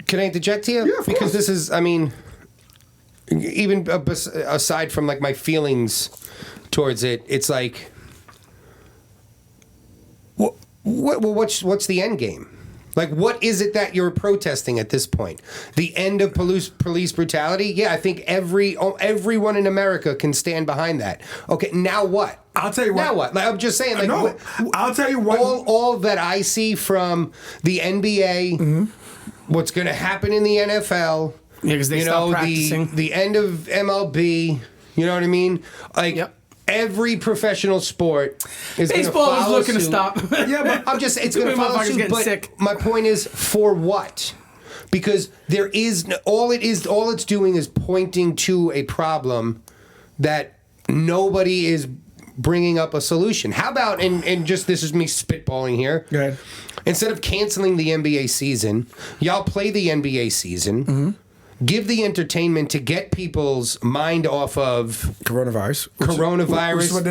Can I interject here? Yeah, of because course. This is, even aside from like my feelings towards it, it's like, what's the end game? Like, what is it that you're protesting at this point? The end of police brutality? Yeah, I think everyone in America can stand behind that. Okay, now what? I'll tell you what. Now what? Like, I'm just saying. Like, no, I'll tell you what. All that I see from the NBA, what's going to happen in the NFL. Yeah, because they stopped practicing. The end of MLB. You know what I mean? Like. Yep. Every professional sport is going to follow Baseball is looking to suit. stop. Yeah, but I'm just, it's going to follow suit. But sick. My point is, for what? Because there is all it's doing is pointing to a problem that nobody is bringing up a solution. How about, and just this is me spitballing here. Go ahead. Instead of canceling the NBA season, y'all play the NBA season. Mm-hmm. Give the entertainment to get people's mind off of coronavirus,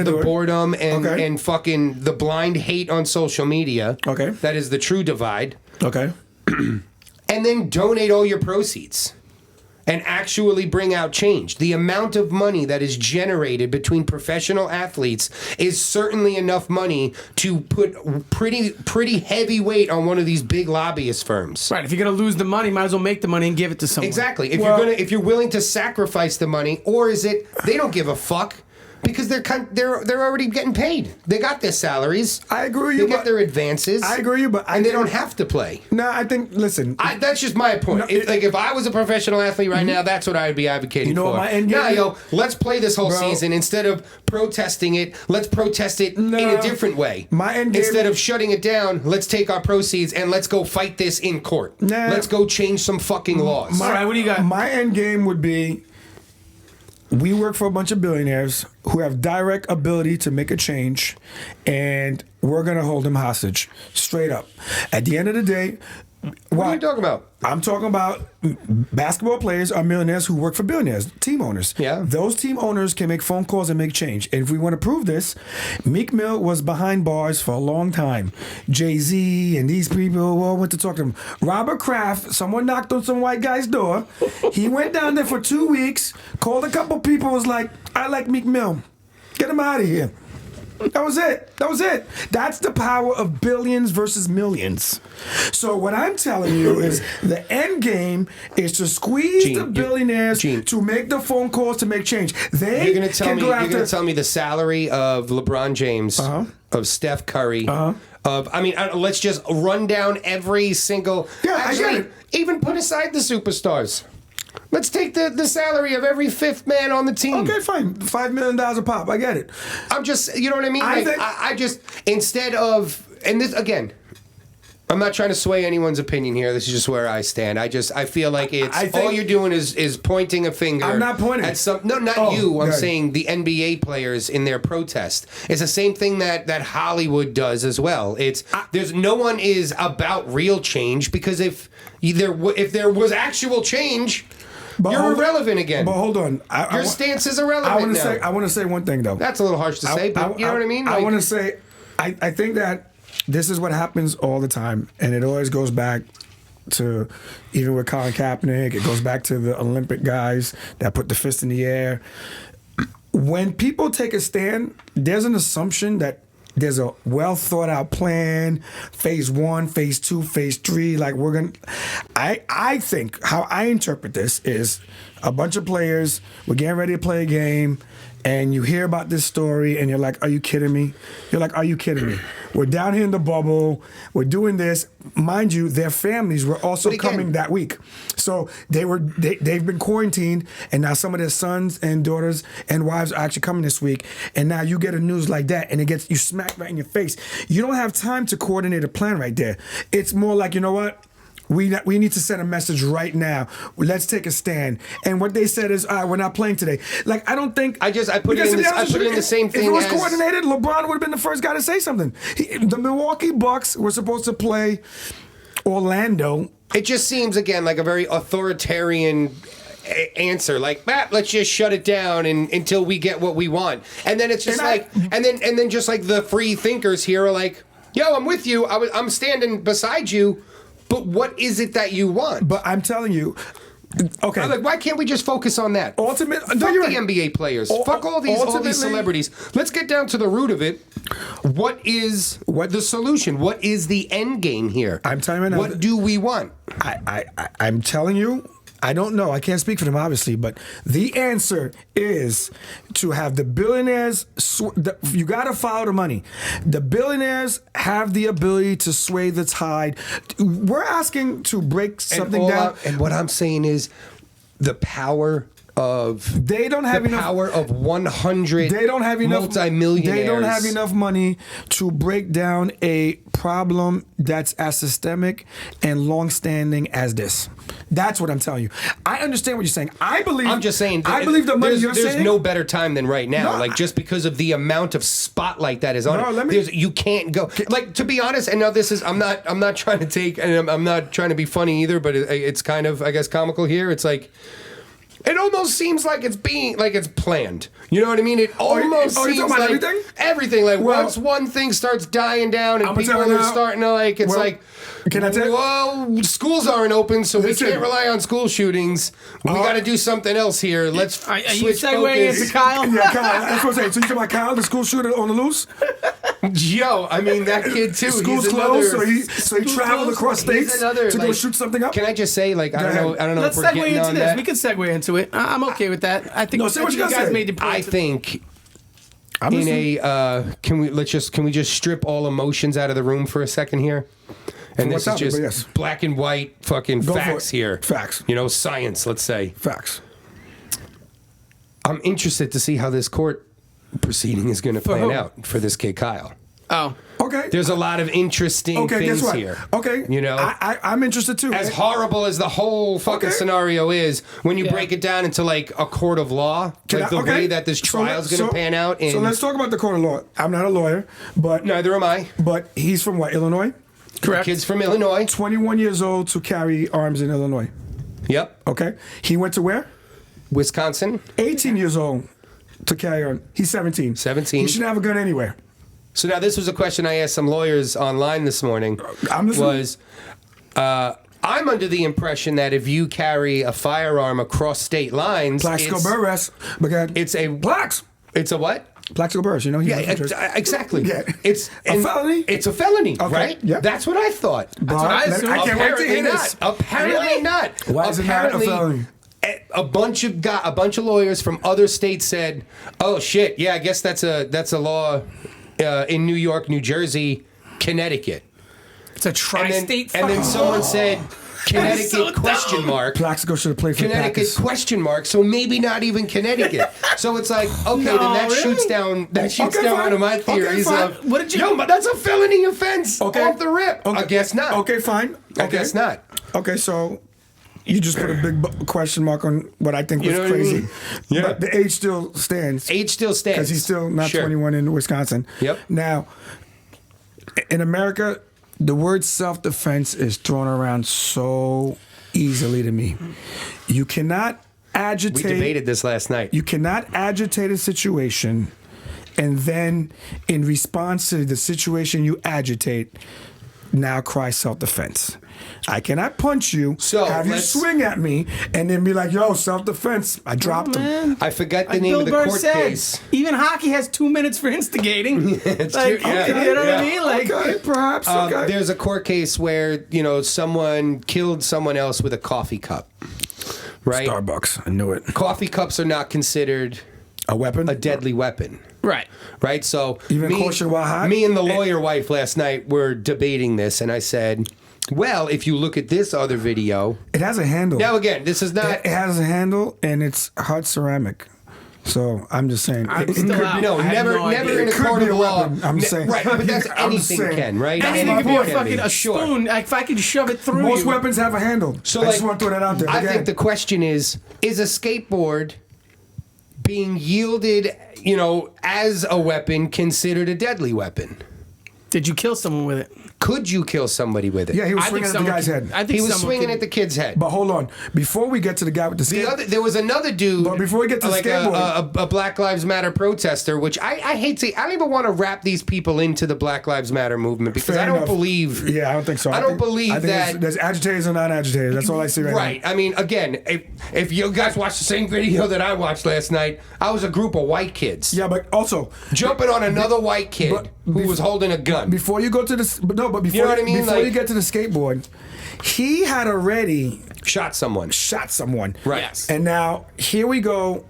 the boredom, Okay. and fucking the blind hate on social media. Okay. That is the true divide. Okay. And then donate all your proceeds and actually bring out change. The amount of money that is generated between professional athletes is certainly enough money to put pretty heavy weight on one of these big lobbyist firms. Right. If you're gonna lose the money, might as well make the money and give it to someone. Exactly. If you're willing to sacrifice the money, or is it they don't give a fuck? Because they're already getting paid. They got their salaries. I agree with you. They get their advances. I agree with you, but they don't have to play. No, I think. Listen, that's just my point. No, if I was a professional athlete right now, that's what I would be advocating for. My end game. Nah, let's play this whole season instead of protesting it. Let's protest it in a different way. My end game. Instead of shutting it down, let's take our proceeds and let's go fight this in court. Let's go change some fucking laws. All right, what do you got? My end game would be. We work for a bunch of billionaires who have direct ability to make a change, and we're going to hold them hostage, straight up. At the end of the day, what are you talking about? I'm talking about basketball players are millionaires who work for billionaires, team owners. Yeah. Those team owners can make phone calls and make change. And if we want to prove this, Meek Mill was behind bars for a long time. Jay-Z and these people all went to talk to him. Robert Kraft, someone knocked on some white guy's door. He went down there for 2 weeks, called a couple people, was like, I like Meek Mill. Get him out of here. That was it. That's the power of billions versus millions. So what I'm telling you is the end game is to squeeze the billionaires to make the phone calls to make change. You're going to tell me the salary of LeBron James, of Steph Curry, let's just run down every single. Yeah, I get it. Even put aside the superstars. Let's take the salary of every fifth man on the team. Okay, fine. $5 million a pop. I get it. I'm just, you know what I mean? I just, instead of, and this, again, I'm not trying to sway anyone's opinion here. This is just where I stand. I feel like all you're doing is pointing a finger. I'm not pointing. At not you. I'm saying the NBA players in their protest. It's the same thing that Hollywood does as well. There's no one is about real change, because if there was actual change, you're irrelevant again. But hold on. Your stance is irrelevant now. I want to say one thing, though. That's a little harsh to say, but you know what I mean? I want to say, I think that this is what happens all the time, and it always goes back to, even with Colin Kaepernick, it goes back to the Olympic guys that put the fist in the air. When people take a stand, there's an assumption that there's a well thought out plan, phase 1, phase 2, phase 3. Like I think how I interpret this is a bunch of players, we're getting ready to play a game, and you hear about this story, and you're like, are you kidding me? You're like, are you kidding me? We're down here in the bubble. We're doing this. Mind you, their families were also coming that week. So they've been quarantined, and now some of their sons and daughters and wives are actually coming this week. And now you get a news like that, and you smack right in your face. You don't have time to coordinate a plan right there. It's more like, you know what? We need to send a message right now. Let's take a stand. And what they said is, we're not playing today. Like, I don't think... I put it in the same thing. If it was coordinated, LeBron would have been the first guy to say something. The Milwaukee Bucks were supposed to play Orlando. It just seems, again, like a very authoritarian answer. Like, let's just shut it down until we get what we want. And then it's just and then just like the free thinkers here are like, yo, I'm with you. I'm standing beside you. But what is it that you want? But I'm telling you, okay. Like, why can't we just focus on that? Fuck the NBA players. Fuck all these celebrities. Let's get down to the root of it. What is the solution? What is the end game here? I'm telling you now. What do we want? I'm telling you. I don't know. I can't speak for them, obviously, but the answer is to have the billionaires. You got to follow the money. The billionaires have the ability to sway the tide. We're asking to break something down. And what I'm saying is the power of they don't have the enough power of 100 they don't have enough multimillionaires. They don't have enough money to break down a problem that's as systemic and long-standing as this. That's what I'm telling you. I understand what you're saying. I'm just saying. I believe the money you're saying. There's no better time than right now. No, like just because of the amount of spotlight that is on No, it. You can't go. Like to be honest, and now this is. I'm not trying to take. And I'm not trying to be funny either. But it's kind of, I guess, comical here. It's like. It almost seems like it's planned. You know what I mean? It almost seems like everything. Everything. Like once one thing starts dying down and people are starting to like, it's like. Can I tell you? Well, schools aren't open, so we can't rely on school shootings. We got to do something else here. Let's Are you switch segueing focus. into Kyle? Yeah, Kyle. That's what I'm saying. So you talking about Kyle, the school shooter on the loose? Yo, I mean that kid too. School's closed, so he traveled across states to go shoot something up. Can I just say, like, I don't know Let's if we're segue getting into on this. that. We can segue into it. I'm okay with that. I think, No, say what you guys gotta say. made the point. I think I'm in listening. can we just strip all emotions out of the room for a second here? And this is topic, just but yes. black and white fucking Go for facts it. here. Facts. You know, science, let's say. Facts. I'm interested to see how this court proceeding is going to plan who? out for this kid Kyle. Oh. Okay. There's a lot of interesting Okay, guess things what? here. Okay. You know, I'm interested too. as horrible as the whole fucking Okay. scenario is, when you Yeah. break it down into like a court of law, like the way that this trial is going to pan out. So let's talk about the court of law. I'm not a lawyer, but Neither am I. But he's from what? Illinois. Correct. Kids from Illinois. 21 years old to carry arms in Illinois. Yep. Okay. He went to where? Wisconsin. 18 years old to carry on. He's 17. 17. He shouldn't have a gun anywhere. So now this was a question I asked some lawyers online this morning. I'm listening. Was I'm under the impression that if you carry a firearm across state lines, Plaxico Burress. Because it's a blacks. It's a what? Plaxico Burress. You know. He Exactly. Yeah. It's A felony? It's a felony, Okay, right? yep. That's what I thought. But I assumed. I can't wait to Apparently hear not. this. Apparently Really? not. Why is it not a Apparently, felony? A bunch of lawyers from other states said, "Oh shit, yeah, I guess that's a law in New York, New Jersey, Connecticut." It's a tri-state. And then someone said, "Connecticut?" so question dumb. mark. Plaxico should have played for the Connecticut Packers. question mark, so maybe not even Connecticut. So it's like, okay, No, then that really? shoots down Okay, one fine. of my Okay, theories fine. of What did you- Yo, but that's a felony offense Okay. off the rip. Okay. I guess not. Okay, fine. I guess not. Okay, so you just put a big question mark on what I think was You know what I crazy. mean? Yeah. But the age still stands. Age still stands. Because he's still not Sure. 21 in Wisconsin. Yep. Now, in America, the word self-defense is thrown around so easily to me. You cannot agitate. We debated this last night. You cannot agitate a situation and then, in response to the situation you agitate, now cry self-defense. I cannot punch you, So, have you let's- swing at me, and then be like, yo, self-defense. I dropped him. Man. I forgot the Like name Bill of the Burr court said, case. even hockey has 2 minutes for instigating. It's like, true, yeah. you know what I Yeah. mean? Like, Okay, perhaps. Okay. There's a court case where someone killed someone else with a coffee cup. Right? Starbucks. I knew it. Coffee cups are not considered A weapon? a deadly weapon. right. Right? So Even caution while hot? me and the lawyer wife last night were debating this, and I said, well, if you look at this other video. It has a handle. Now again, this is not It has a handle, and it's hard ceramic. So I'm just saying. I'm it still could out. be- no, I have never no idea. in a It could court be of a law. weapon, I'm saying. Right, but that's I'm anything saying. can, right? That's Anything my could be a point. fucking a Sure. spoon. Like, if I could shove it through Most you. weapons have a handle. So I just like, want to throw that out there. I Again. think the question is a skateboard being yielded, as a weapon considered a deadly weapon? Did you kill someone with it? Could you kill somebody with it? Yeah, he was I think swinging at the someone guy's could- head. I think He was someone swinging could- at the kid's head. But hold on. Before we get to the guy with the There was another dude. But before we get to like skateboarding- a Black Lives Matter protester, which I hate to. I don't even want to wrap these people into the Black Lives Matter movement because Fair I don't enough. believe. Yeah, I don't think so. I don't believe I think that. there's agitators and non-agitators. That's all I see right, Right. I mean, again, if you guys watched the same video that I watched last night, I was a group of white kids now. Yeah, but also jumping on another white kid but who was holding a gun. before you go to the before You know what I mean? before Like- you get to the skateboard, he had already Shot someone. shot someone. Right. Yes. And now here we go.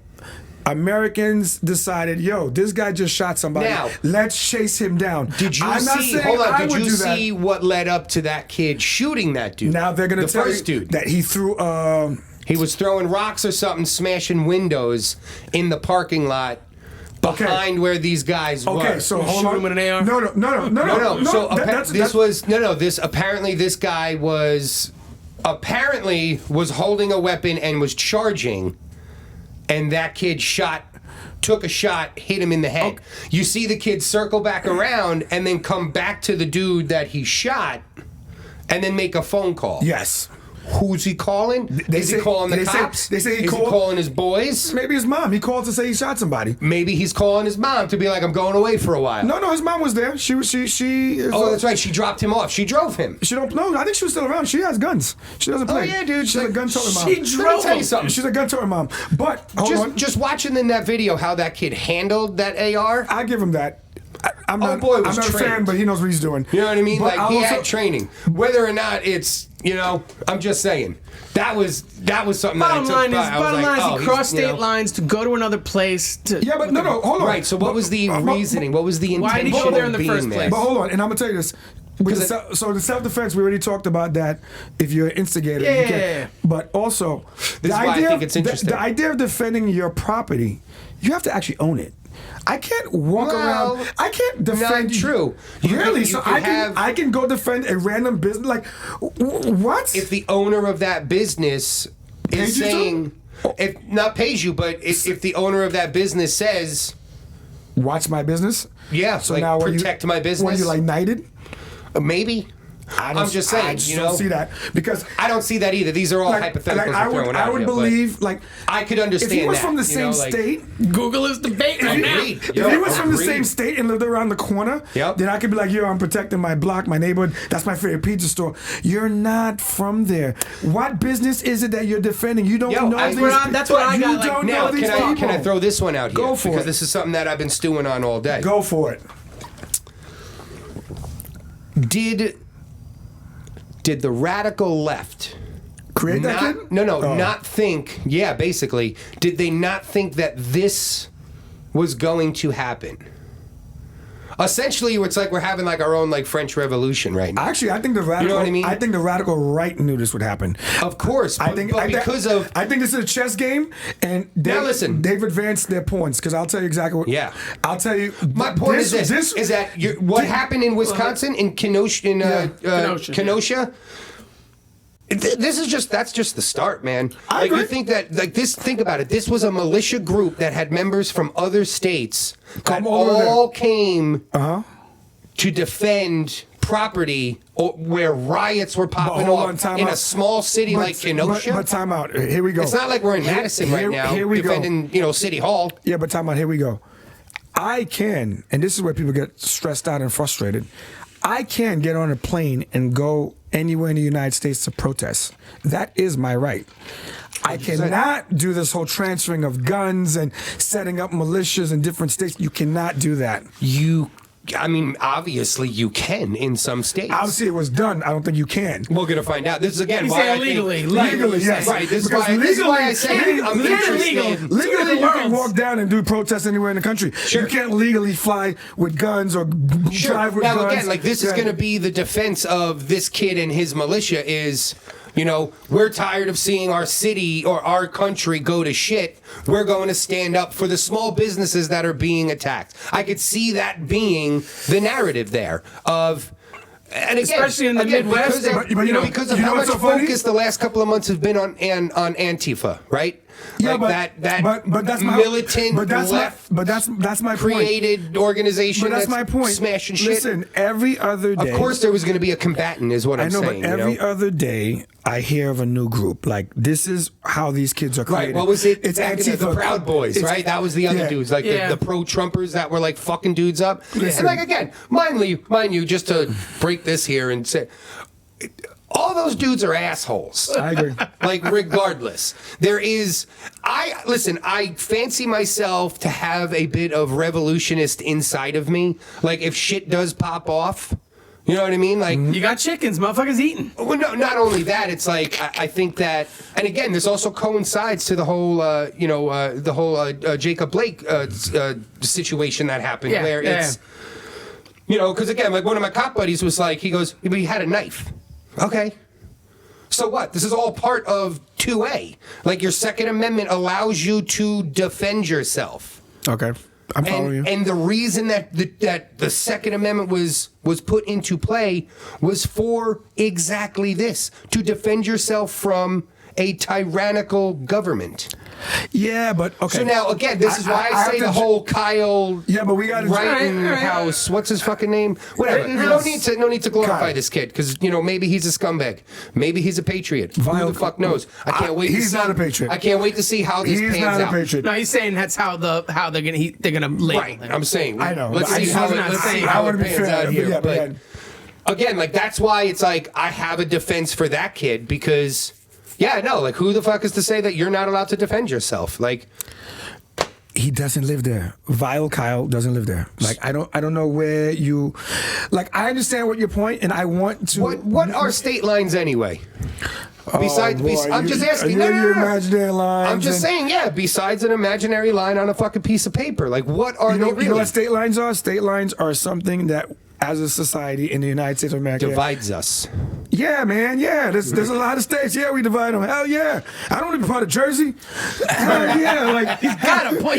Americans decided, yo, this guy just shot somebody. Now- let's chase him down. Did you I'm not see? saying Hold on. I Did would you do that. see what led up to that kid shooting that dude? Now they're gonna the tell first you dude. that he threw. He was throwing rocks or something, smashing windows in the parking lot behind where these guys were. Okay, so hold on. Him with an AR? No. So apparently this guy was holding a weapon and was charging, and that kid took a shot, hit him in the head. You see the kid circle back around and then come back to the dude that he shot, and then make a phone call. Yes. Who's he calling? Is he calling the cops? Is he calling his boys? Maybe his mom. He called to say he shot somebody. Maybe he's calling his mom to be like, I'm going away for a while. No, his mom was there. She Oh, that's right. She dropped him off. She drove him. She don't know. I think she was still around. She has guns. She doesn't play. Oh yeah, dude. She's a gun-toting mom. She Let me drove tell you him. something. She's a gun-toting mom. But Just watching in that video how that kid handled that AR. I give him that. I'm not was I'm not a fan, trained. but he knows what he's doing. You know what I mean? But Like he had training. Whether or not it's, I'm just saying. That was something Bottom that I took. line is he crossed he's, state lines to go to another place. Yeah, but no, hold on. Right. So what was the reasoning? What was the intention? Why did he go there in the of first being place? there? But hold on, and I'm gonna tell you this. So the self-defense, we already talked about that. If you're an instigator, you Yeah. can. But also, This is why I think it's interesting. The idea of defending your property, you have to actually own it. I can't walk around. I can't defend. Not true. Really? So I can go defend a random business. Like what? If the owner of that business Pays is you to? saying, if not pays you, but if the owner of that business says, watch my business. yeah, So like now protect my business, When you like knighted? maybe. I'm just saying, I just don't see that because I don't see that either. These are all hypotheticals we're throwing out I would here, believe but I could understand if he was that, from the same state. Google is debate right now. Agreed. If he was from the same state and lived around the corner, Yep. then I could be like, yo, I'm protecting my block, my neighborhood. That's my favorite pizza store. You're not from there. What business is it that you're defending? You don't know these people. that's what I You got, like, don't Now, know these people. can I throw this one out here? Go for because it. this is something that I've been stewing on all day. Go for it. Did the radical left Create that kid? not think, basically, did they not think that this was going to happen? Essentially, it's like we're having like our own like French Revolution right now. Actually, I think the radical. You know what I mean? I think the radical right knew this would happen. Of course, but, I think because of I think this is a chess game, and they've advanced their points. Because I'll tell you exactly what. Yeah. I'll tell you. my point is that what happened in Wisconsin in Kenosha, Kenosha. That's just the start, man. I Like agree. you think that think about it. This was a militia group that had members from other states that all came to defend property where riots were popping off in a small city like Kenosha. But time out. Here we go. It's not like we're in Madison right now Here we defending, City Hall. Yeah, but time out. Here we go. I can, and this is where people get stressed out and frustrated. I can get on a plane and go anywhere in the United States to protest. That is my right. I cannot do this whole transferring of guns and setting up militias in different states. You cannot do that. Obviously you can in some states. Obviously, it was done. I don't think you can. We're gonna find out. This is again He's why saying I think Legally, yes. Right. This is Because why I say I'm interested. Legally, you can walk down and do protests anywhere in the country. Sure. You can't legally fly with guns or drive with now guns. again, like this is going to be the defense of this kid and his militia is, we're tired of seeing our city or our country go to shit. We're going to stand up for the small businesses that are being attacked. I could see that being the narrative there of. And again, Especially in the Midwest, because of how much focus the last couple of months have been on Antifa, right? Yeah, like but that's my militant left. But that's my point. Created organization. But that's my point. Smashing shit. Listen, every other day. Of course, there was going to be a combatant, is what I'm saying. But every other day, I hear of a new group. Like this is how these kids are created. Right. What was it? It's Antifa. The Proud Boys, right? That was the other dudes, like the pro-Trumpers that were like fucking dudes up. Listen. And like again, mind you, just to break this here and say. All those dudes are assholes. I agree. Like, regardless. I fancy myself to have a bit of revolutionist inside of me. Like, if shit does pop off, you know what I mean? Like, You got chickens, motherfuckers eating. well, no, not only that, it's like, I think that, and again, this also coincides to the whole, Jacob Blake situation that happened, where it's, because again, like one of my cop buddies was like, he goes, but he had a knife. Okay. so what? This is all part of 2A. Like, your Second Amendment allows you to defend yourself. Okay. I'm following you. And the reason that the Second Amendment was put into play was for exactly this, to defend yourself from a tyrannical government. Yeah, but okay. So now, again, this is why I say the whole Kyle. Yeah, but we got to Rittenhouse. What's his fucking name? Whatever. No need to glorify Kyle. this kid, because maybe he's a scumbag. Maybe he's a patriot. Who the fuck knows? I can't wait. He's not a patriot. I can't wait to see how this pans out. He's not a patriot. No, he's saying that's how they're gonna label Right. him. I'm saying. I know. Let's see how it pans out here. But again, like, that's why it's like I have a defense for that kid, because. Yeah, no, like, who the fuck is to say that you're not allowed to defend yourself? Like, he doesn't live there. Vile Kyle doesn't live there. Like, I don't know where you. Like, I understand what your point, and I want to. What are state lines anyway? Besides, I'm just asking. No. Imaginary lines. I'm just saying, yeah. Besides an imaginary line on a fucking piece of paper, like, what are they really? You know what state lines are? State lines are something that, as a society in the United States of America, divides us. Yeah, man. Yeah, there's a lot of states. Yeah, we divide them. Hell yeah. I don't even part of Jersey. Hell yeah. Like, He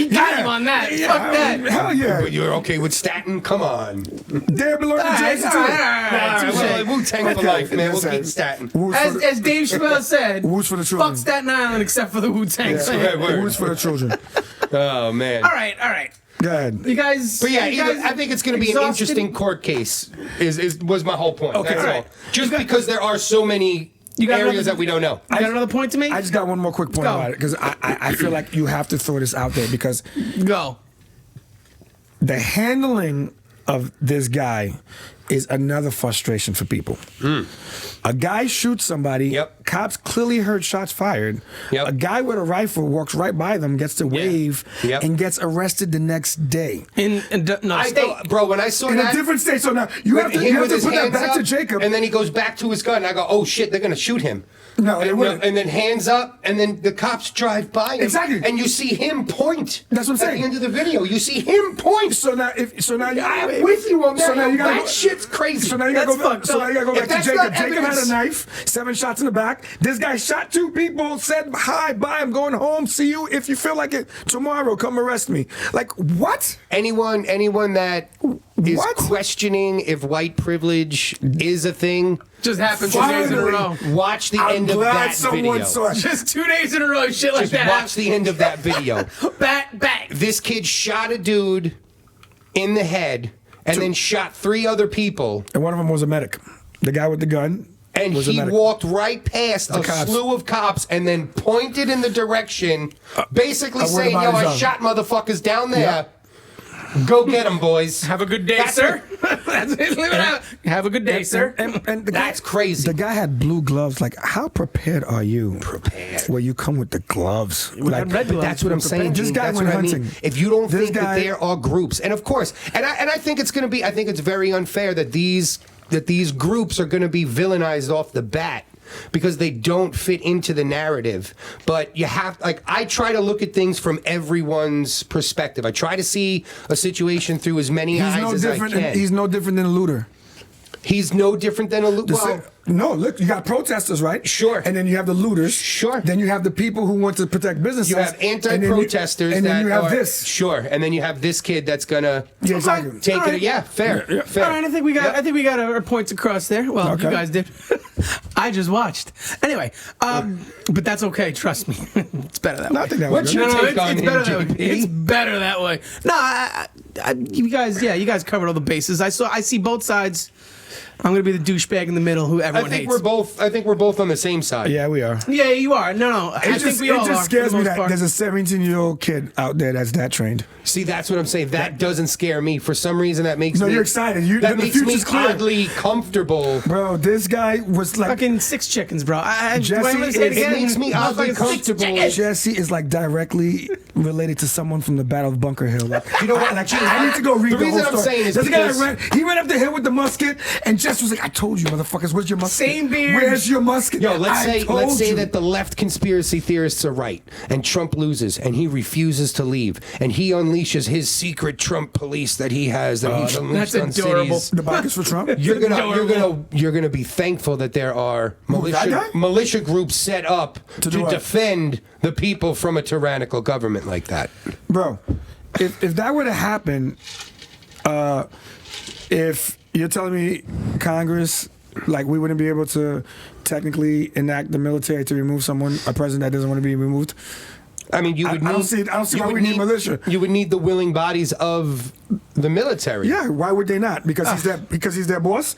got him on that. Yeah, Fuck that. Hell yeah. But you're okay with Staten? Come on. They belong to Jersey too. Wu-Tang for life, man. We'll keep Staten. As Dave Chappelle said, Woo's for the children. fuck Staten Island except for the Wu-Tang. Woo's for the children. Oh, man. All right. Go ahead. You guys. But yeah, you guys I think it's going to be an interesting court case. Was my whole point. Okay, That's all all. Just because there are so many areas that we don't know. You got another point to make? I just got one more quick point about it, because I feel like you have to throw this out there, because Go. the handling of this guy is another frustration for people. A guy shoots somebody. Yep. Cops clearly heard shots fired. Yep. A guy with a rifle walks right by them, gets to wave, Yep. and gets arrested the next day. Bro, when I saw In that, a different state. So now you have to with his put that hands back to up, Jacob. and then he goes back to his gun. And I go, oh shit, they're gonna shoot him. No, they wouldn't. And then hands up, and then the cops drive by him. Exactly. And you see him point. That's what I'm saying. At the end of the video, you see him point. So now, I'm with you on that. So now you gotta that shit's crazy. So now you gotta go back. So now you gotta go If back to that's Jacob. not Jacob had evidence- a knife, 7 shots in the back. This guy shot 2 people. Said hi, bye. I'm going home. See you if you feel like it tomorrow. Come arrest me. Like what? Anyone that is What? questioning if white privilege is a thing, Just happened 2 days in a row. watch the I'm end of glad that someone video. saw it. Just 2 days in a row, shit like Just that. watch the end of that video. Back. This kid shot a dude in the head and then shot 3 other people. And one of them was a medic. The guy with the gun. And was a he medic. walked right past a cops. slew of cops and then pointed in the direction, basically where the saying, yo, bodies I are. shot motherfuckers down there. Go get them, boys. Have a good day, That's sir. That's it. Have a good day, sir. And the That's guy, crazy. The guy had blue gloves. Like, how prepared are you? Prepared. Where you come with the gloves. Like, red gloves. That's what I'm saying. This Gene. guy That's went what I mean. hunting. If you don't This think that guy- there are groups, and of course, and I think it's going to be, I think it's very unfair that these groups are going to be villainized off the bat because they don't fit into the narrative. But you have, like, I try to look at things from everyone's perspective. I try to see a situation through as many eyes as I can. He's no different than a looter. He's no different than a well, No, look, you got protesters, right? Sure. And then you have the looters. Sure. Then you have the people who want to protect businesses. you have anti-protesters, and then you have are, this. Sure, and then you have this kid that's gonna Yeah, exactly. take All right. it. Yeah, fair. Yeah, yeah. Fair. All right, I think we got. Yep. I think we got our points across there. Well, Okay. you guys did. I just watched. Anyway, but that's okay. Trust me, it's better that way. I think that was What's good. your No, take on it's him, better that way. JP? It's better that way. No, you guys covered all the bases. I see both sides. I'm gonna be the douchebag in the middle who I everyone think hates. I think we're both on the same side. Yeah, we are. Yeah, you are. No. I think we all it just are, scares for the me most that part. there's a 17-year-old kid out there that's that trained. See, that's what I'm saying. That doesn't scare me. For some reason, that makes No, me. you're excited. That The makes me future's clear. oddly comfortable. Bro, this guy was like... Fucking 6 chickens, bro. Jesse, do I wanna say it again? makes me oddly Motherfucking 6 comfortable. chickens. Jesse is like directly related to someone from the Battle of Bunker Hill. Like, You know what? I need to go read The the reason whole I'm story. saying is There's a guy because- that he ran up the hill with the musket, and Jess was like, "I told you, motherfuckers, where's your musket? Same beard. Where's your musket?" Yo, let's say you. that the left conspiracy theorists are right, and Trump loses, and he refuses to leave, and he unleashes his secret Trump police that he has that he's unleashed that's on adorable. cities. The Bikers for Trump. You're gonna be thankful that there are that guy? militia groups set up to do what? defend the people from a tyrannical government like that. Bro, if that were to happen, if you're telling me Congress, like, we wouldn't be able to technically enact the military to remove someone, a president that doesn't want to be removed. I mean, you would I need. don't see you why would we need militia. You would need the willing bodies of the military. Yeah, why would they not? Because he's their boss.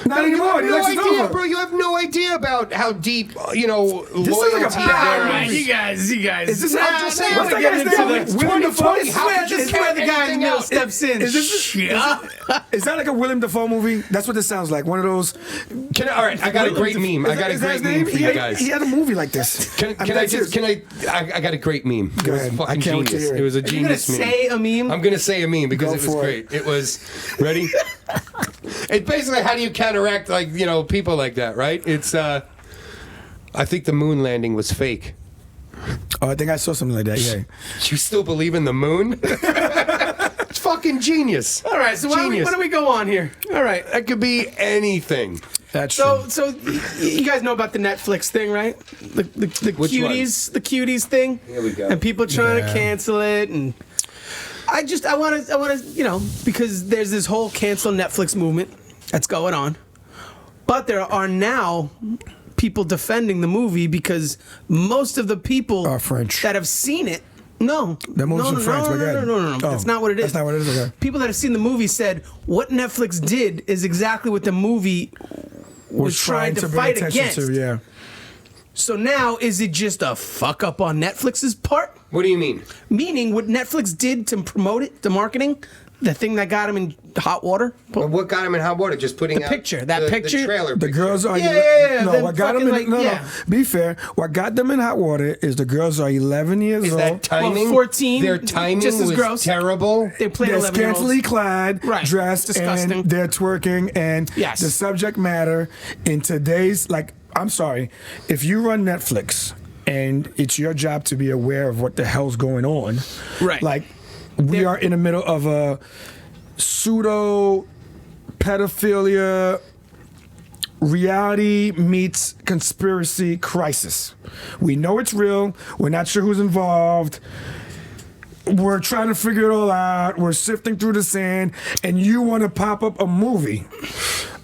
Not No, you anymore. have The no election's idea, over. bro. You have no idea about how deep, loyalty is like a bad there movie. is. You guys. Is this? Nah, I'm just saying. nah, What's that we're guy's getting name? into the Willem Dafoe. 2020, how could you This is where the guy anything Mill out? steps in. Is that like a Willem Dafoe movie? That's what this sounds like. One of those. All right, I got a great meme. I got a Is that great his meme name? for you guys. He had a movie like this. I got a great meme. It was ahead. fucking I can't wait to genius. hear it. It was a Are you gonna genius meme. say a meme? I'm gonna say a meme because Go it was for great. It was ready. It's basically how do you counteract people like that, right? It's I think the moon landing was fake. Oh, I think I saw something like that. Yeah. You still believe in the moon? It's fucking genius. All right, so what do we go on here? All right. That could be anything. That's So you guys know about the Netflix thing, right? The Which cuties thing. Here we go. And people trying to cancel it, and I want to, because there's this whole cancel Netflix movement that's going on, but there are now people defending the movie because most of the people Are French. that have seen it. No, That movie's in French, but go ahead. no. Oh, That's not what it is. that's not what it is, okay. People that have seen the movie said what Netflix did is exactly what the movie was trying to bring fight attention against. to, yeah. So now, is it just a fuck up on Netflix's part? What do you mean? Meaning, what Netflix did to promote it, the marketing, the thing that got him in hot water? Well, what got him in hot water? Just putting The out picture, that the picture? trailer. The picture. girls are Yeah, no. them What got them in fucking, yeah. Be fair. What got them in hot water is the girls are 11 years Is old. that timing? 14, Their timing just as was gross. terrible. They played They're 11-year-olds. scantily clad, Right. dressed, Disgusting. and they're twerking. And Yes. the subject matter in today's, I'm sorry, if you run Netflix and it's your job to be aware of what the hell's going on, Right. Like, we are in the middle of a pseudo pedophilia reality meets conspiracy crisis. We know it's real. We're not sure who's involved. We're trying to figure it all out. We're sifting through the sand, and you want to pop up a movie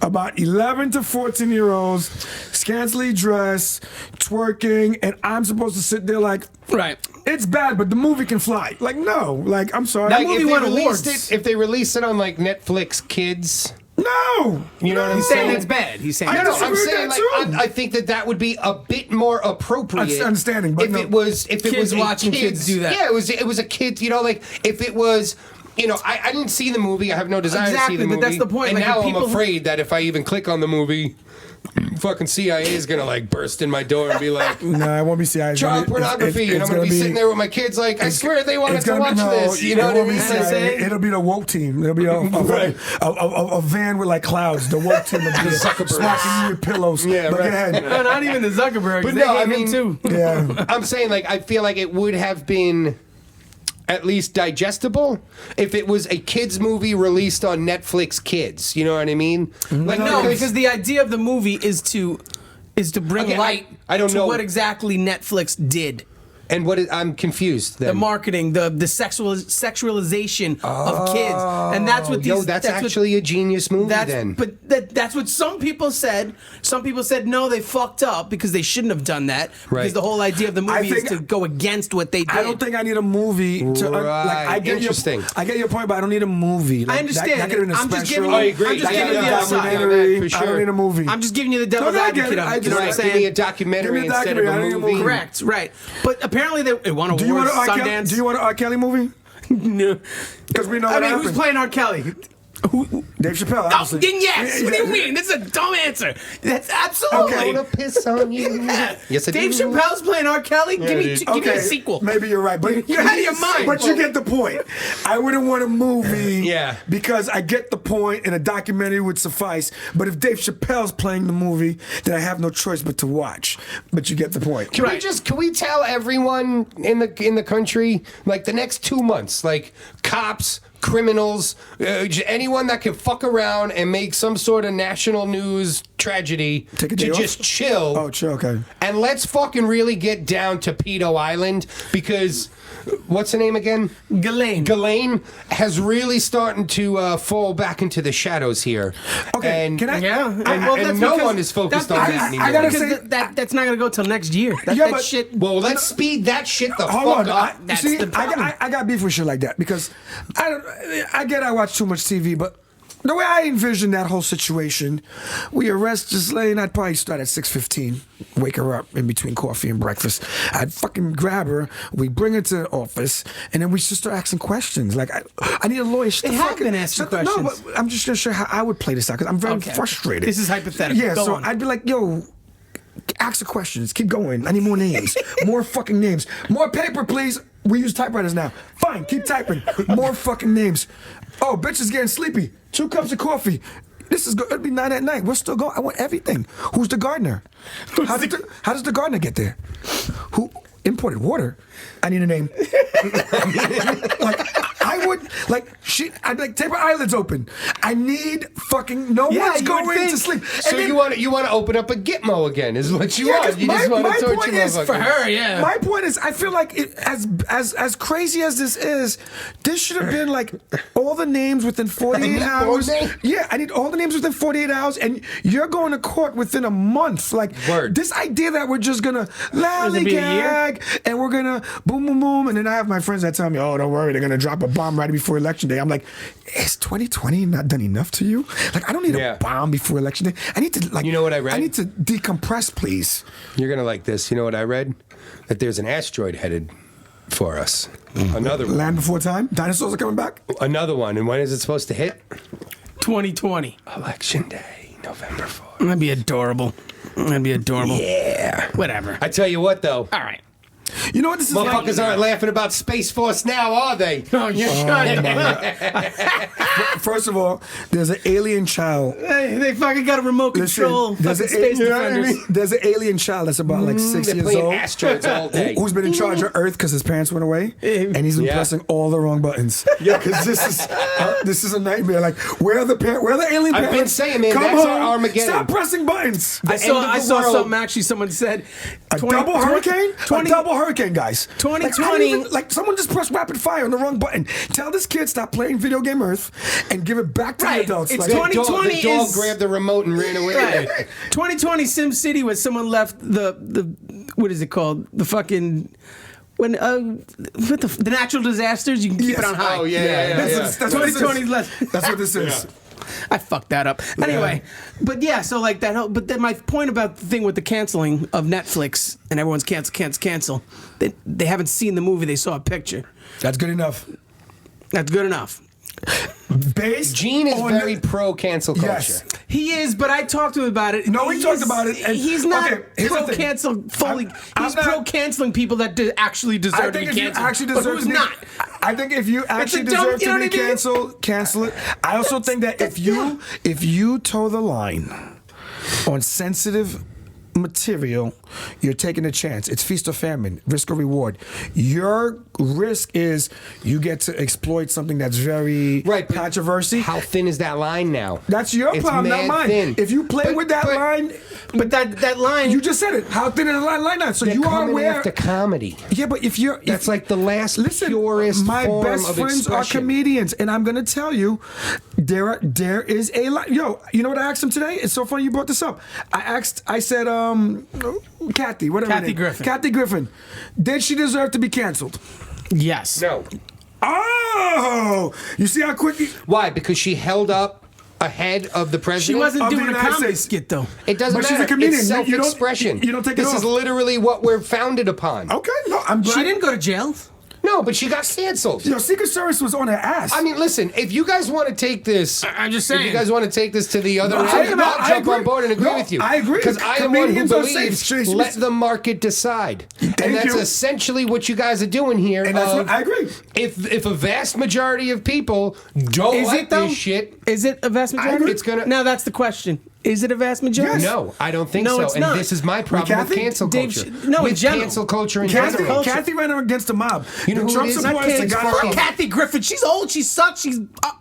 about 11 to 14-year-olds, scantily dressed, twerking, and I'm supposed to sit there like, Right. it's bad, but the movie can fly. Like, no. Like, I'm sorry. Like, That movie if they won released awards. if they released it on Netflix Kids, No. you know what I'm He's saying saying? it's bad. He's saying I it's know, bad. I'm disagree saying with that, too. I think that would be a bit more appropriate. That's understanding, but if no. it was Kids a watching kids do that. Yeah, it was a kid. If it was. I didn't see the movie. I have no desire to Exactly, see the but movie. that's the point, And like, now the I'm people who- afraid that if I even click on the movie, fucking CIA is gonna burst in my door and be like, No, it won't be CIA. It's child gonna be- pornography, and I'm gonna be sitting there with my kids like, I swear they wanted to watch this. You know what I mean? CIA. It'll be the woke team. It'll be Right. a van with clouds. The woke team will be Zuckerbergs. smacking you with pillows. Yeah, But right. go ahead. No, not even the Zuckerbergs. But They no, hate I him mean- too. Yeah. I'm saying I feel like it would have been at least digestible if it was a kids movie released on Netflix Kids. You know what I mean? Like, No, because the idea of the movie is to bring Okay, light I don't to know. what exactly Netflix did. and I'm confused. Then The marketing, the sexualization of kids, and that's what these. that's what- actually a genius movie. That's then, but that's what some people said. Some people said no, they fucked up because they shouldn't have done that. Right. Because the whole idea of the movie is think- to go against what they did. I don't think I need a movie to Right. I get Interesting. I get your point, but I don't need a movie. Like, I understand. That could have been a I'm just special. giving you- I agree. I'm just That giving could you have the been a outside. documentary. For I sure. don't need a movie. I'm just giving you the devil's No, I get advocate it. of I it. You know what I'm just- give me a saying? documentary Give me a instead of documentary. I a need a movie. movie. Correct, right. But apparently they won awards. Do you want an Sundance. Do you want an R. Kelly movie? No. Because we know I what mean, happened. who's playing R. Kelly? Dave Chappelle. Oh, obviously. then yes. What do you mean? This is a dumb answer. That's absolutely. I'm gonna piss on you. Yes, I Dave do. Chappelle's playing R. Kelly. Give me a sequel. Maybe you're right, but You're out of your mind. But you get the point. I wouldn't want a movie, Yeah. because I get the point, and a documentary would suffice. But if Dave Chappelle's playing the movie, then I have no choice but to watch. But you get the point. Can we tell everyone in the country, like, the next 2 months, like, cops, criminals, anyone that can fuck around and make some sort of national news tragedy Take a to day off? just chill. Oh, chill. Okay. And let's fucking really get down to Pedo Island, because what's the name again? Ghislaine has really starting to fall back into the shadows here. Okay, and, can I? Yeah. and no one is focused on that anymore. I gotta Because say- that's not gonna go till next year. That Yeah, but- shit. Well, let's speed that shit the Hold fuck on. up. That's See, the problem. I got beef with shit like that, because I get I watch too much TV, but the way I envision that whole situation, we arrest Ghislaine, I'd probably start at 6:15, wake her up in between coffee and breakfast. I'd fucking grab her, we bring her to the office, and then we just start asking questions. Like, I need a lawyer. They have been asking questions. No, but I'm just gonna show how I would play this out, because I'm very frustrated. This is hypothetical. Yeah, Go so on. I'd be like, yo, ask the questions. Keep going. I need more names. More fucking names. More paper, please. We use typewriters now. Fine, keep typing. More fucking names. Oh, bitch is getting sleepy. 2 cups of coffee. This is good. It'll be 9 at night. We're still going. I want everything. Who's the gardener? How does the gardener get there? Who imported water? I need a name. I would I'd be like, tape her eyelids open. I need fucking no one's you would going think. to sleep. So And you want to open up a Gitmo again? Is what you want? 'cause You just want my to torture point is motherfuckers. For her, yeah. My point is, I feel like as crazy as this is, this should have been like all the names within 48 need hours. more names. Yeah, I need all the names within 48 hours, and you're going to court within a month. Like, Word. this idea that we're just gonna be a year? lollygag and we're gonna boom, boom, boom, and then I have my friends that tell me, "Oh, don't worry, they're gonna drop a bomb right before election day." I'm like, is 2020 not done enough to you? Like, I don't need a bomb before election day. I need to, like, You know what I read? I need to decompress, please. You're gonna like this. You know what I read? That there's an asteroid headed for us. Another one. Land before time. Dinosaurs are coming back. Another one. And when is it supposed to hit? 2020. Election day, November 4th. That'd be adorable. That'd be adorable. Yeah. Whatever. I tell you what, though. All right. You know what this is like? Motherfuckers aren't laughing about Space Force now, are they? Oh, you First of all, there's an alien child. They fucking got a remote control. There's Fucking an, space you know what I defenders. mean? There's an alien child that's about like 6 They're years playing old. asteroids all day. Who's been in charge of Earth because his parents went away, and he's been Yeah. pressing all the wrong buttons. Yeah, because this is a nightmare. Like, where are the alien I've parents? been saying, man, Come that's home. our Armageddon. Stop pressing buttons. I saw end of the world. something actually. Someone said A double hurricane? A double hurricane, guys. 2020. Like someone just pressed rapid fire on the wrong button. Tell this kid stop playing video game Earth and give it back to the Right. adults. It's Like, 2020 The dog is- grabbed the remote and ran away. Right. 2020 Sim City, where someone left the what is it called? The fucking when with the natural disasters, you can keep Yes. it on high. Oh, yeah. That's what this is. 2020 less. That's what this is. I fucked that up. Anyway, but yeah, so like that. But then my point about the thing with the canceling of Netflix and everyone's cancel. They haven't seen the movie. They saw a picture. That's good enough. That's good enough. Based Gene is on very the- pro cancel culture. Yes. He is, but I talked to him about it. No, we talked about it, and- He's not okay, here's the pro thing. cancel fully. I'm He's not- pro canceling people that actually I deserve to think be if you canceled. actually but deserve who's to be, not? I think if you actually a dumb- deserve you know to be what I mean? canceled, cancel it. I also think that if you toe the line on sensitive material, you're taking a chance. It's feast or famine, risk or reward. Your risk is you get to exploit something that's very Right, but controversy. How thin is that line now? That's your It's problem, not mad mine. thin. If you play with that line, But that line. you just said it. How thin is the line now? So They're you are coming aware. after comedy. Yeah, but if you're That's like the last listen, purest my form best of friends are expression. comedians, and I'm gonna tell you, there is a lot. Yo, you know what I asked him today? It's so funny you brought this up. I said, Kathy, whatever. her Kathy name. Griffin. Kathy Griffin. Did she deserve to be canceled? yes. No. Oh, you see how quick? Why? Because she held up ahead of the She president? wasn't Of the doing a United comedy States. skit though. It doesn't But she's matter. a comedian. It's You don't- self-expression. you don't take it This off. is literally what we're founded upon. Okay, no, I'm glad. She didn't go to jail. No, but she got canceled. Secret Service was on her ass. I mean, listen, if you guys want to take this, I'm just saying. if you guys want to take this to the other end, I I'll jump agree. on board and agree No, with you. I agree. Because I am one who Comedians are believes safe. let the market decide. And that's you. essentially what you guys are doing here. And that's what I agree. If a vast majority of people don't like this shit, is it a vast majority? it's gonna. Now that's the question. Is it a vast majority? No, I don't think No, so. it's And not. this is my problem with Kathy? cancel Dave, culture. no, in with general. cancel culture in general. Kathy ran her against the mob. You know who Trump it is? supporters Not the guy Kathy. Fuck Kathy Griffin. She's old. She sucks. She's fuck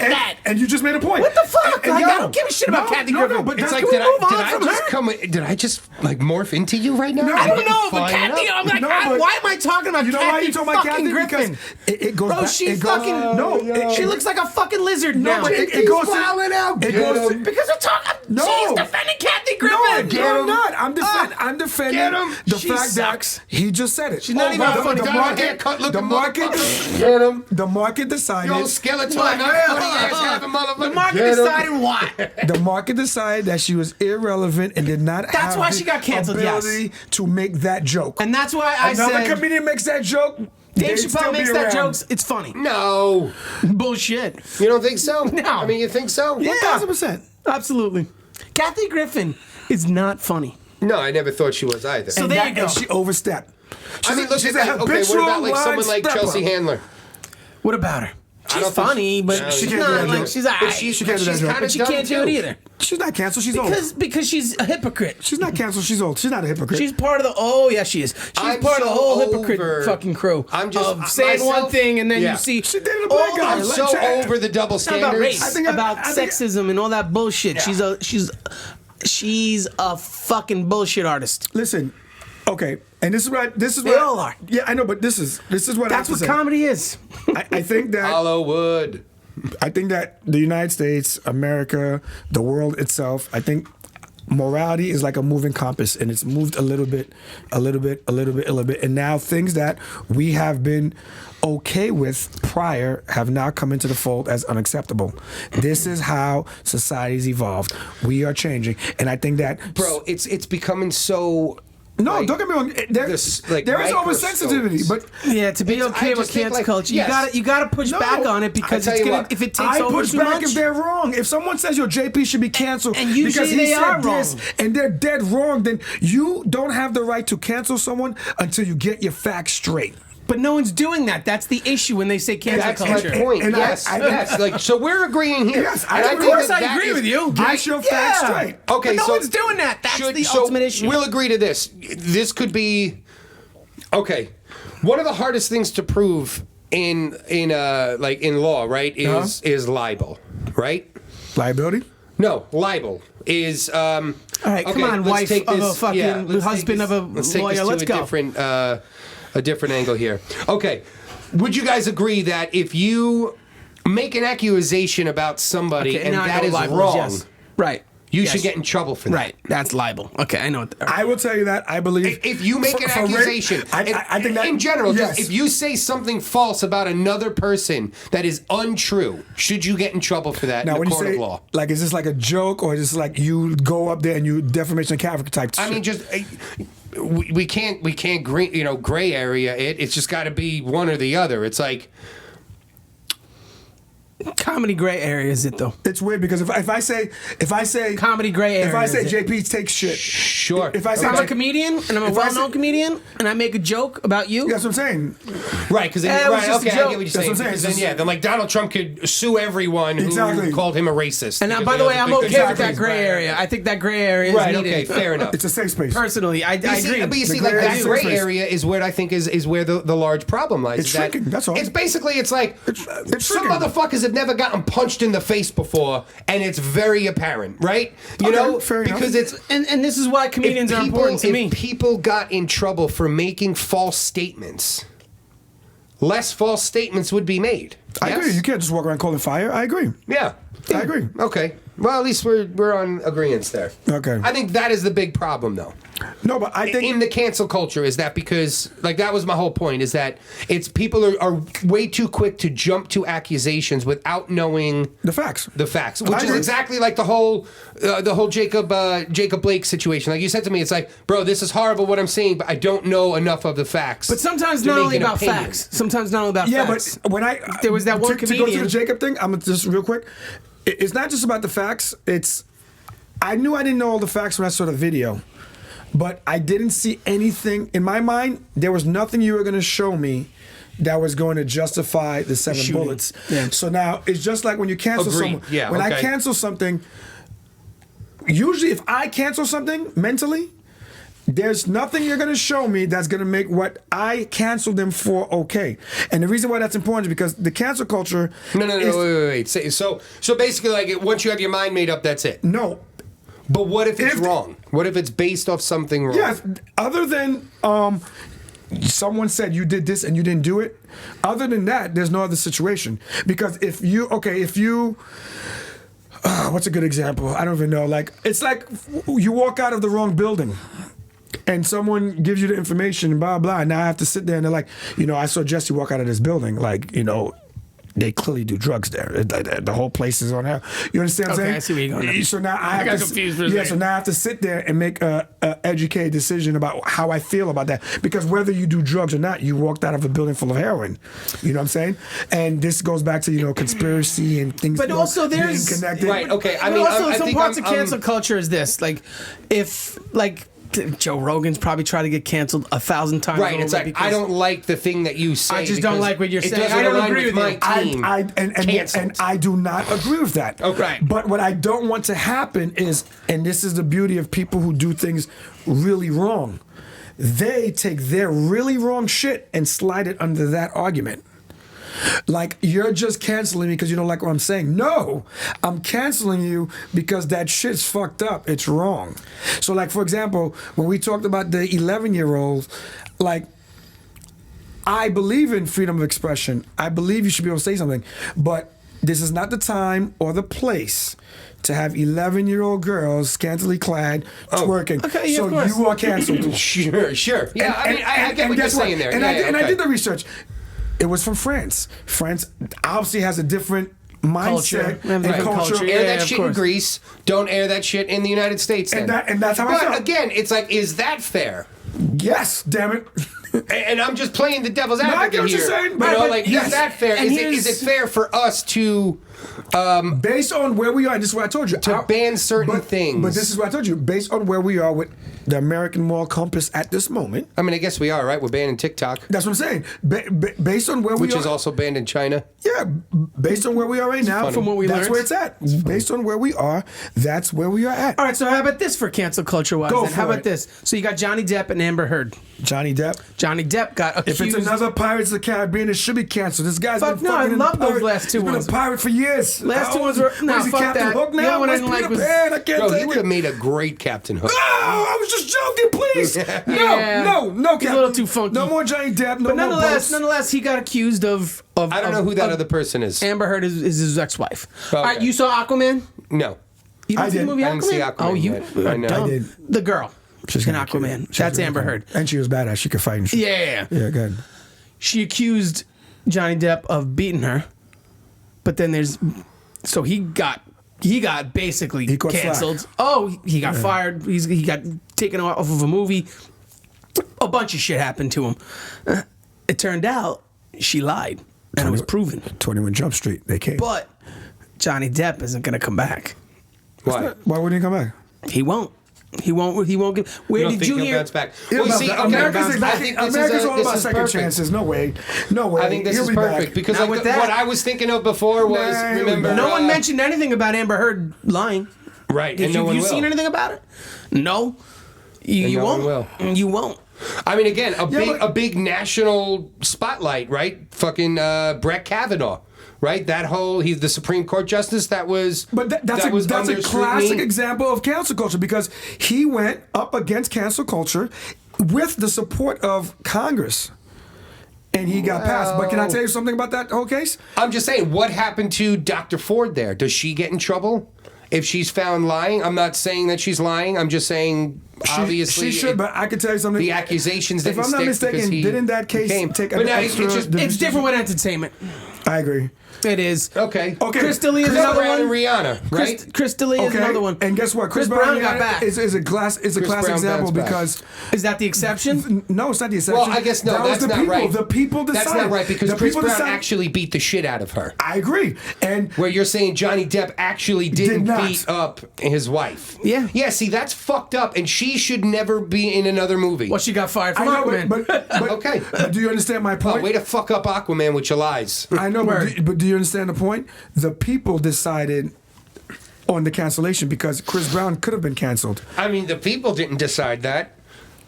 that. And you just made a point. What the fuck? And I yo, don't give a shit about Kathy Griffin. No, but It's that's like, Can we move on did I from just her? come? Did I just like morph into you right now? No, I don't know, but Fine Kathy, enough. I'm like, No, but- why am I talking about You know why Kathy you talking about fucking Kathy? Griffin? Because it goes Bro, back. she it goes, fucking no. She looks like a fucking lizard No, now. but it He's goes. wilding out. It Get goes. him. Because we're talking. No. She's defending Kathy Griffin. No, I'm not. I'm defending Get him. the She fact sucks. that he just said it. She's not even funny. The Got a market. haircut The looking market. motherfucker. Get him. The market decided. Yo, skeleton. What? Not funny ass having motherfucker. The market Get him. decided what? The market decided that she was irrelevant and did not That's have why the she got canceled, yes. ability to make that joke. And that's why I Another said comedian makes that joke. Dave they'd still Chappelle be makes that around. jokes. It's funny. No, Bullshit. you don't think so? No. I mean, you think so? Yeah. 1000%. Absolutely. Kathy Griffin is not funny. No, I never thought she was either. So there you go. And she overstepped. I mean, look she's at a that. Okay, what habitual about like someone like line Chelsea stepper. Handler? What about her? She's don't think funny, but no, she's she can't do not that like joke. she's But alright. she's can't do that she's joke. kind But of she dumb can't do it too. either. She's not canceled. She's old. Because she's a hypocrite. She's not canceled. She's old. She's not a hypocrite. She's part of the. Oh yeah, she is. She's I'm part of the so whole over- hypocrite fucking crew. I'm just- of saying myself- one thing and then yeah. you see. She dated a black all guy. I'm the- so over the double It's not about standards. race. I think about I think- sexism and all that bullshit. Yeah. She's a fucking bullshit artist. Listen, okay, and this is what They all are. Yeah, I know, but this is what I have That's to what say. comedy is. I think that Hollywood. I think that the United States, America, the world itself, I think morality is like a moving compass, and it's moved a little bit, and now things that we have been okay with prior have now come into the fold as unacceptable. This is how society's evolved. We are changing, and I think that Bro, it's becoming so. No, like, don't get me wrong. There is oversensitivity, but Yeah, to be It's- okay I with just think, cancel like, culture, yes. you gotta push No, back on it because I tell it's you gonna what, if it takes I over push too back much. if they're wrong. If someone says your JP should be canceled And usually because he they said are this wrong. and they're dead wrong, then you don't have the right to cancel someone until you get your facts straight. But no one's doing that. That's the issue when they say cancel That's culture. my point. And yes, yes. Like, so we're agreeing here. Yes, And of think course that I that agree is- with you. Get your facts straight. Okay, But no so one's doing that. That's the so ultimate issue. We'll agree to this. This could be okay. One of the hardest things to prove in law, right, is libel, right? Liability? No, libel is. All right, come on, wife of a fucking husband of a lawyer, let's go. A different angle here. Okay, would you guys agree that if you make an accusation about somebody and now I that know is libel wrong, yes. Right. you Yes. should get in trouble for that? Right. That's libel. Okay, I know what I will tell you that I believe If you make an for rape, accusation, I think that in general, yes. just if you say something false about another person that is untrue, should you get in trouble for that now in when the you court say of law? like is this like a joke or is this like you go up there and you defamation of character type? I mean, shit? just we can't gray area it. It's just got to be one or the other. It's like Comedy gray area is it though? It's weird because if I say Comedy gray area. if I say is it? JP takes shit, sure. if I If say I'm a comedian and I'm a If I well-known say- comedian and I make a joke about you, that's what I'm saying. Right, because it was right, just a okay, I joke. get what you're That's saying. what I'm saying. Because It's then, just- then like Donald Trump could sue everyone who Exactly. called him a racist. and because by he the way, has a I'm good okay with that conservative gray brand. area. I think that gray area is Right. needed. Okay. Fair enough. It's a safe space. Personally, I But you see, agree. but you The see, like gray that area gray is space. area is where I think is where the large problem lies. It's is that shrinking, that's all. It's basically it's like It's some shrinking. motherfuckers have never gotten punched in the face before, and it's very apparent, right? You Okay, know, fair enough. because it's and this is why comedians are important to me. If people got in trouble for making false statements, less false statements would be made. I Yes? agree. You can't just walk around calling fire. I agree. Yeah. I agree. Okay. Well, at least we're on agreement there. Okay. I think that is the big problem, though. No, but I think In the cancel culture is that because, like, that was my whole point, is that it's people are way too quick to jump to accusations without knowing the facts. Which is exactly like the whole Jacob Blake situation. Like you said to me, it's like, bro, this is horrible what I'm saying, but I don't know enough of the facts. But sometimes not only about facts. Sometimes not only about facts. But when there was that one to comedian. go to the Jacob thing, I'm just real quick. It's not just about the facts. I knew I didn't know all the facts when I saw the video. But I didn't see anything in my mind. There was nothing you were going to show me that was going to justify the 7 bullets. Yeah. So now it's just like when you cancel someone. Yeah, when I cancel something, usually if I cancel something mentally, there's nothing you're going to show me that's going to make what I canceled them for okay. And the reason why that's important is because the cancel culture. No, wait. So basically, like, once you have your mind made up, that's it. No. But what if it's wrong? What if it's based off something wrong? Yeah, other than someone said you did this and you didn't do it, other than that, there's no other situation. Because if you, what's a good example? I don't even know. Like, it's like you walk out of the wrong building and someone gives you the information and blah, blah. And now I have to sit there and they're like, I saw Jesse walk out of this building. Like, they clearly do drugs there. The whole place is on hell. You understand what I'm saying? I see where you're going. So now I got confused for a second. So now I have to sit there and make a educated decision about how I feel about that. Because whether you do drugs or not, you walked out of a building full of heroin. You know what I'm saying? And this goes back to conspiracy and things. But also there's being connected. Right. Okay. I mean, also some parts of cancel culture is this. Like, if Joe Rogan's probably tried to get canceled 1,000 times. Right, it's like, I don't like the thing that you say. I just don't like what you're saying. I don't agree with you. my team. And I do not agree with that. Okay. Right. But what I don't want to happen is, and this is the beauty of people who do things really wrong, they take their really wrong shit and slide it under that argument. Like, you're just canceling me because you don't like what I'm saying. No, I'm canceling you because that shit's fucked up. It's wrong. So, like, for example, when we talked about the 11-year-olds, like, I believe in freedom of expression. I believe you should be able to say something. But this is not the time or the place to have 11-year-old girls scantily clad twerking. Okay, yeah, so of course. you are canceled. Sure. Yeah, I get what you're saying there. And I did the research. It was from France. France obviously has a different mindset and culture. Air that shit in Greece. Don't air that shit in the United States. And that's how I feel. But again, it's like, is that fair? Yes, damn it. And I'm just playing the devil's advocate I get what here. you're saying. Is that fair? Is it fair for us to... based on where we are, and this is what I told you. To ban certain things. But this is what I told you. Based on where we are with the American moral compass at this moment. I mean, I guess we are, right? We're banning TikTok. That's what I'm saying. Based on where we are. Which is also banned in China. Yeah, based on where we are right now. From what we learned. That's where it's at. Based on where we are, that's where we are at. All right, so how about this for cancel culture-wise? How about this? So you got Johnny Depp and Amber Heard. Johnny Depp Got accused. If it's another Pirates of the Caribbean, it should be canceled. This guy's been I love those last two ones. He's been a pirate for years. Last two ones were... No, fuck Captain that. Hook now? The one I didn't like was... I can't Bro, take he would have made a great Captain Hook. No, I was just joking, please. No, He's a little too funky. No more Johnny Depp, no but more boats. nonetheless, he got accused of I don't know who that other person is. Amber Heard is his ex-wife. Okay. All right, you saw Aquaman? No. You didn't see the movie Aquaman? I didn't see Aquaman. Oh, you yet. I know. I did. The girl. She's in Aquaman. That's Amber Heard. And she was badass. She could fight and shit. Yeah. Yeah, good. She accused Johnny Depp of beating her, but then so he got basically canceled. Slack. Oh, he got fired. He got taken off of a movie. A bunch of shit happened to him. It turned out she lied, and it was proven. 21 Jump Street. They came. But Johnny Depp isn't going to come back. Why? Why wouldn't he come back? He won't. He won't give. Where did you hear? Bounce back? Yeah, Well, see, America's America's all about second chances. No way. I think this is perfect because what I was thinking of before was remember. No one mentioned anything about Amber Heard lying. Right, Have you seen anything about it? No. You won't. You won't. I mean, again, a big national spotlight, right? Fucking Brett Kavanaugh. Right, he's the Supreme Court justice that was. But that's a classic example of cancel culture because he went up against cancel culture with the support of Congress, and he got passed. But can I tell you something about that whole case? I'm just saying, what happened to Dr. Ford there? Does she get in trouble? if she's found lying, I'm not saying that she's lying. I'm just saying obviously she should. But I can tell you something. The accusations that if I'm not mistaken, didn't that case take an extra? It's different with entertainment. I agree. It is. Okay. Chris D'Elia is another Brown one. And Rihanna, right? Chris D'Elia is another one. And guess what? Chris Brown got back. Is a class example because is that the exception? No, it's not the exception. Well, I guess no. That That's was the not people. right. The people decided. That's not right because the Chris Brown decided. actually beat the shit out of her. I agree. And where you're saying Johnny Depp actually didn't beat up his wife. Yeah. Yeah. See, that's fucked up, and she should never be in another movie. Well, she got fired from Aquaman. But okay. But do you understand my point? Way to fuck up Aquaman with your lies. I know, but do you understand the point? The people decided on the cancellation because Chris Brown could have been canceled. I mean, the people didn't decide that.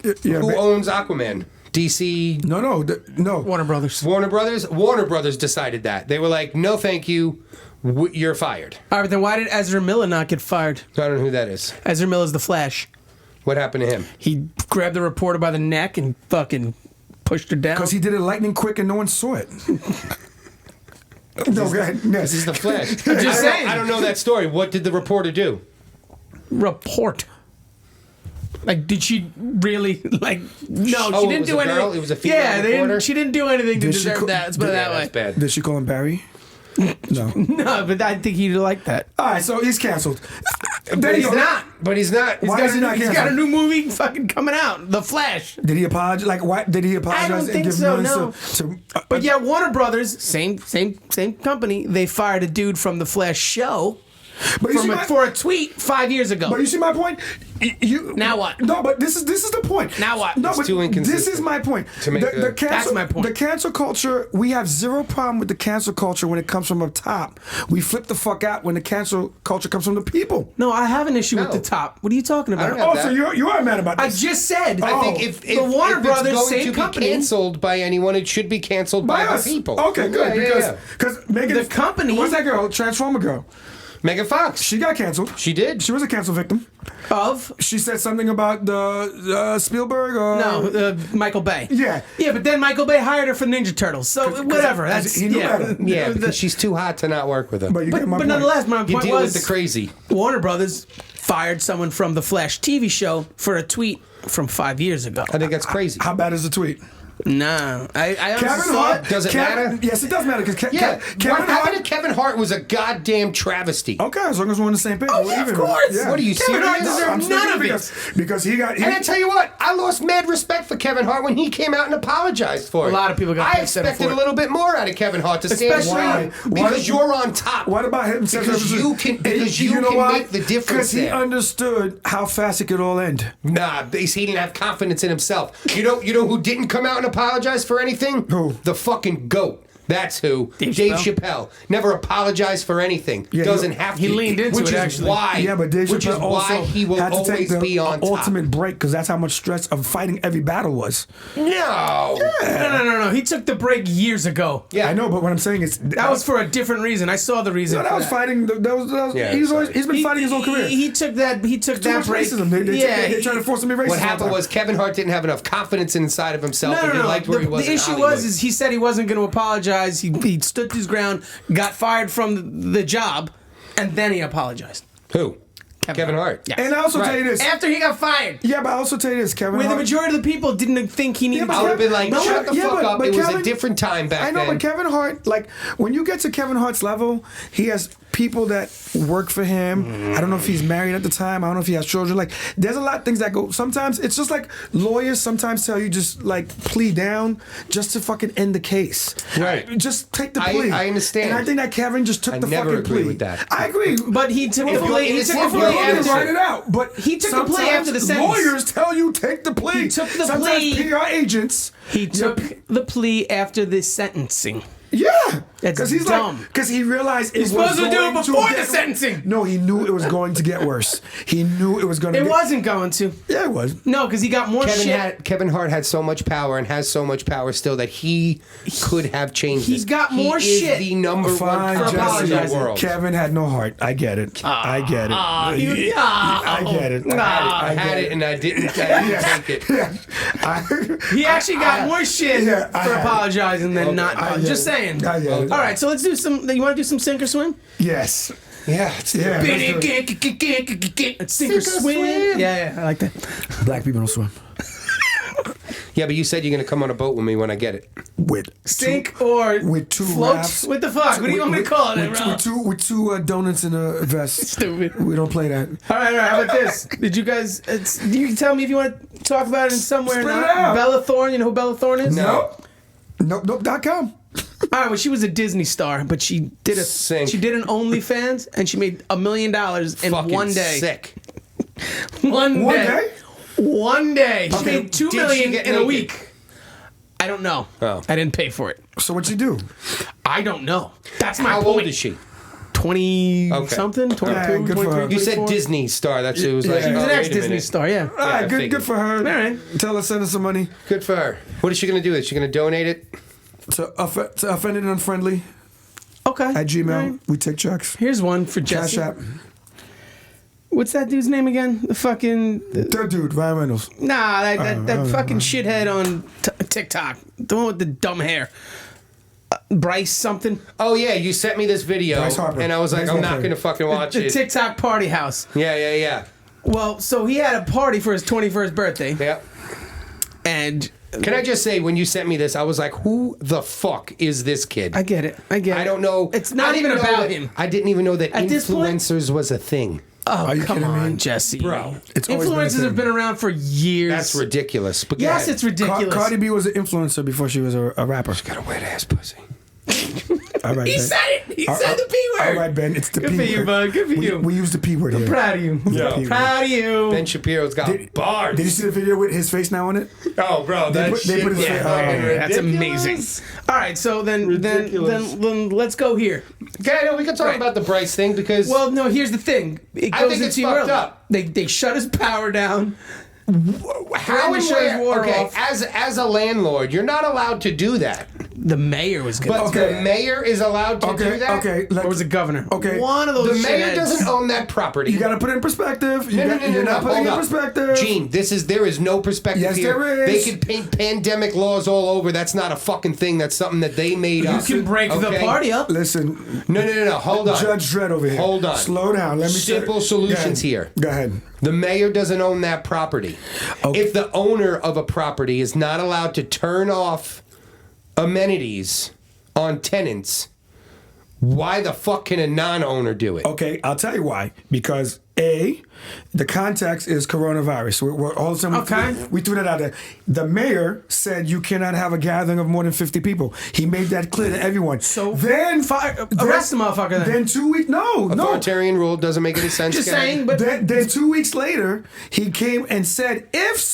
Yeah, Who owns Aquaman? DC? No. Warner Brothers. Warner Brothers? Warner Brothers decided that. They were like, no, thank you. You're fired. All right, then why did Ezra Miller not get fired? I don't know who that is. Ezra Miller's the Flash. What happened to him? He grabbed the reporter by the neck and fucking pushed her down. Because he did it lightning quick and no one saw it. No, this is the Flash. I'm just saying. I don't know that story. What did the reporter do? Report. Like, did she really, like, no, Oh, she it didn't was do a girl? anything. It was a female reporter? She didn't do anything to Did she deserve that. Let's put it that way. That's bad. Did she call him Barry? No. No, but I think he'd like that. All right, so he's canceled. But he's not. But he's not. Why is he not He's canceled? got a new movie fucking coming out, The Flash. Did he apologize? Like, why did he apologize? I don't and think give so, millions no. to But yeah, Warner Brothers, same company. They fired a dude from The Flash show But you see for a tweet 5 years ago. But you see my point? Now what? No, but this is the point. Now what? No, It's but too inconsistent this is my point. to make the a- cancel, That's my point. The cancel culture, we have zero problem with the cancel culture when it comes from up top. We flip the fuck out when the cancel culture comes from the people. No, I have an issue with No. the top. What are you talking I about? don't have Oh, that. so you are mad about I this? just said. I think if the Warner if Brothers, it's going same to company, be canceled by anyone, it should be canceled by us. the people. Okay, good. Yeah. Because Megan, The company- what's that girl? Transformer girl. Megan Fox. She got canceled. She did. She was a cancel victim. of She said something about the Spielberg. Or, Michael Bay. Yeah. Yeah, but then Michael Bay hired her for Ninja Turtles. So whatever. 'cause That's he knew better. Yeah, because she's too hot to not work with him. But you get my point. nonetheless, my you point deal was with the crazy. Warner Brothers fired someone from the Flash TV show for a tweet from 5 years ago. I think that's crazy. How bad is the tweet? Nah, I honestly Kevin saw Hart. it. Does it matter? Yes, it does matter. Because Yeah, Kevin what happened Hart. to Kevin Hart was a goddamn travesty. Okay, as long as we're on the same page. Oh, we're yeah, of even. course. What are you, Kevin Hart serious? deserved I'm serious none of because he got. And I tell you what, I lost mad respect for Kevin Hart when he came out and apologized for it. A lot of people got I pissed at him expected for a it. little bit more out of Kevin Hart to stand Especially- strong because you're on top. What about him? Because you can make the difference Because he there. understood how fast it could all end. Nah, he didn't have confidence in himself. You know who didn't come out and apologize for anything? Who? The fucking GOAT. That's who. Dave Chappelle. Never apologized for anything. Yeah, Doesn't have to. he leaned into which it, is actually. Why? Yeah, but Dave which is Chappelle why also he will had to take always the be on top. ultimate break because that's how much stress of fighting every battle was. No. No. He took the break years ago. Yeah, I know, but what I'm saying is That was for a different reason. I saw the reason. No, that for was fighting. That was Yeah, he's been fighting his whole career. He took that. He took Too that much break. racism. They trying to force him to be racist. What all the happened time. was Kevin Hart didn't have enough confidence inside of himself, No, and no, he no. liked where he was. The in issue Hollywood. was he said he wasn't going to apologize. He stood his ground, got fired from the job, and then he apologized. Who? Kevin Hart. Yeah. And I also tell you this. After he got fired, Yeah, but I also tell you this, Kevin. where the Hart- majority of the people didn't think he needed but I would have been like, No, shut the yeah, fuck up. but It was a Kevin- different time back I know, then. but Kevin Hart, like, when you get to Kevin Hart's level, he has people that work for him. I don't know if he's married at the time. I don't know if he has children. Like, there's a lot of things that go. Sometimes it's just like lawyers sometimes tell you just like plea down just to fucking end the case. Right. Just take the plea. I understand. And I think that Kevin just took I the never fucking agree plea. with that. I agree. But he took the If you're plea. He innocent, took the if you're plea innocent. Write after. it out. But He took the plea sometimes after the sentence. lawyers tell you take the plea. He took the sometimes plea. PR agents. He took the plea after the sentencing. Yeah, That's because he's dumb. like, because he realized it He's was supposed to do it going before get- the sentencing. No, he knew it was going to get worse. He knew it was going to. It wasn't going to. Yeah, it was. No, because he got more shit. Kevin Hart had so much power and has so much power still that he could have changed. He's this. got more he shit. Is the number Fine, one Jesse. person in the apologizing. world. Kevin had no heart. I get it. I get it. I I get it. I had it and I didn't take it. He actually got more shit Yeah, I for had it. apologizing than Okay. not. I get Just it. saying. I get it. All right, so let's do some. You want to do some sink or swim? Yes. Yeah. Sink or swim. Yeah, I like that. Black people don't swim. Yeah, but you said you're going to come on a boat with me when I get it. With Sink or with two floats? rafts. What the fuck? What do you want me to call it, bro? With two donuts in a vest. Stupid. We don't play that. All right. How about this? Did you guys? You can tell me if you want to talk about it in somewhere. Spread it out. Bella Thorne. You know who Bella Thorne is? No. Nope.com. All right. Well, she was a Disney star, but she did Sink. She did an OnlyFans, and she made $1 million in Fucking one day. sick. One day. One day. She Okay. made $2 Did she million get in a naked? week. I don't know. Oh. I didn't pay for it. So what you do? I don't know. That's my How point. old is she? 20 Okay. something, 22, Yeah, good for her. 23, You said 24. Disney star. That's it was like. She was an oh, wait a ex-Disney minute. star, yeah. All right, I good figured. for her. All right. Tell her send us some money Good for her. What is she going to do? Is she going to donate it? to Offended and Unfriendly Okay. at Gmail. All right. We take checks. Here's one for Cash Jesse. App. What's that dude's name again? The fucking... Third dude, Ryan Reynolds. Nah, that fucking shithead on TikTok. The one with the dumb hair. Bryce something. Oh yeah, you sent me this video, Bryce Harper. and I was like, Bryce I'm not Harper. going to fucking watch The it. TikTok party house. Yeah. Well, so he had a party for his 21st birthday. Yeah. And... Can I just say, when you sent me this, I was like, who the fuck is this kid? I get it. I don't know. It's I not didn't even know about that- him. I didn't even know that At this point- influencers was a thing. Oh, Are you come kidding me? on, Jesse. Bro, it's always been a Influencers thing. have been around for years. That's ridiculous. But Yes, go it's ahead. ridiculous. Cardi B was an influencer before she was a rapper. Got a wet ass pussy. All right, He Ben. said it. He said the P word. All right, Ben. It's the Good P for word. you, bud. Good for you. We use the P word here. Proud of you. Yeah. Proud of you. Ben Shapiro's got bars. Did you see the video with his face now on it? Oh, bro, that put- they shit put his was face- fucking oh, That's ridiculous. amazing. All right, so then Ridiculous. let's go here. Okay, no, we can talk Right. about the Bryce thing because Well, no, here's the thing. It I goes think it's into fucked early. up. They shut his power down. how and shut his where? water Okay, off. as a landlord, you're not allowed to do that. The mayor was good. But the mayor is allowed to do that. Okay. or was it governor? Okay. One of those. The mayor shitheads. doesn't own that property. You got to put it in perspective. You're not putting Hold it in up. perspective. Gene, there is no perspective Yes, here. there is. They could paint pandemic laws all over. That's not a fucking thing. That's something that they made You up. can break the Okay? party up. Listen, No. Hold on. Judge Dredd over here. Hold on. Slow down. Let me Simple solutions here. Go ahead. The mayor doesn't own that property. Okay. If the owner of a property is not allowed to turn off amenities on tenants, why the fuck can a non-owner do it? Okay, I'll tell you why. Because A, the context is coronavirus. We're all of a sudden Okay. we threw that out there. The mayor said you cannot have a gathering of more than 50 people. He made that clear to everyone. So then arrest the motherfucker then. Then 2 weeks. No. Authoritarian rule doesn't make any sense. Just Ken. saying, but Then 2 weeks later, he came and said, if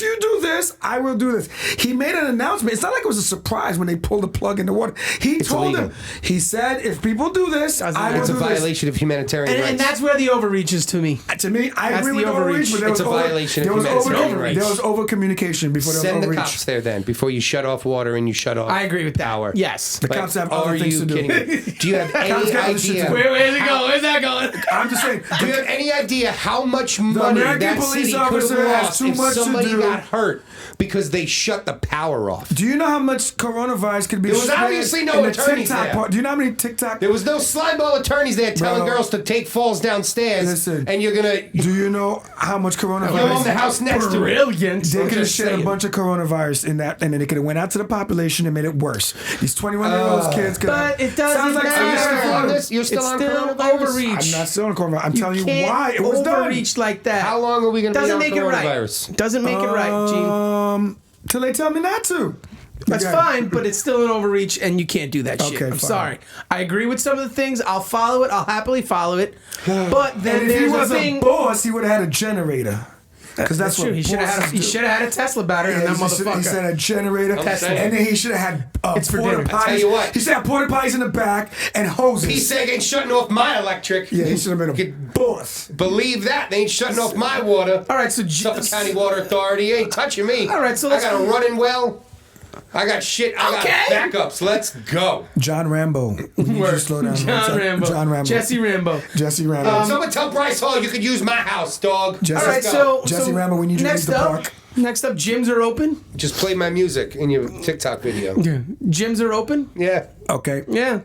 you do this, I will do this. He made an announcement. It's not like it was a surprise when they pulled the plug in the water. He told illegal. them, he said, if people do this, I will It's a do this. violation of humanitarian rights. and that's where the overreach is to me. To me, I That's agree the with the overreach, but there It's was a violation of there was humanitarian over, rights. There was over communication before there Send was the overreach. cops there then before you shut off water and you shut off. I agree with that. Power. Yes. The cops have other are things you to do. kidding me? Do you have Cops any got other shit to idea? do. Where's it going? Where's that going? I'm just saying. Do you have any idea how much money American that police city could officer have has lost too if much to somebody do. got hurt because they shut the power off? Do you know how much coronavirus could be? There was spread obviously no in the attorneys TikTok there. part? Do you know how many TikTok? There was no slimeball attorneys there telling Bro. girls to take falls downstairs. Listen. And you're gonna. Do you know how much coronavirus? You own the house next to it. Brilliant. They I'm could have just shed a saying. bunch of coronavirus in that, and then they could have went out to the population and made it worse. These 21-year-old kids could. But it doesn't Sounds like matter. Are you still on Florida. this? You're still It's on still coronavirus? overreach. I'm not still on coronavirus. I'm telling you Can't why it was done. overreach like that. How long are we gonna be Doesn't on make it right. coronavirus? Doesn't make it right, Gene. Till they tell me not to. That's Okay. fine, but it's still an overreach, and you can't do that shit. Okay, I'm fine. sorry. I agree with some of the things. I'll follow it. I'll happily follow it. But then And if he there's a was a thing. boss, he would have had a generator. Because that's true. what He should have had. bosses He do. should have had a Tesla battery Yeah, on that he said- motherfucker. He said a generator, saying. and then he should have had It's for porta dinner. potties. I tell you what. He should have porta potties in the back and hoses. P-Seg ain't shutting off my electric. Yeah, he should have been a Get- boss. Believe that. They ain't shutting off my water. All right, so Suffolk County Water Authority ain't touching me. All right, so I let's- got a running well. I got shit. I Okay. got backups. Let's go. John Rambo. We need you to slow down. John Rambo. John Rambo. Jesse Rambo. Jesse Rambo. Someone tell Bryce Hall you could use my house, dog. Jesse- All right, Let's so go. Jesse Rambo, we need you to next leave the up, park. Next up, gyms are open. Just play my music in your TikTok video. Gyms are open. Yeah. Okay. Yeah.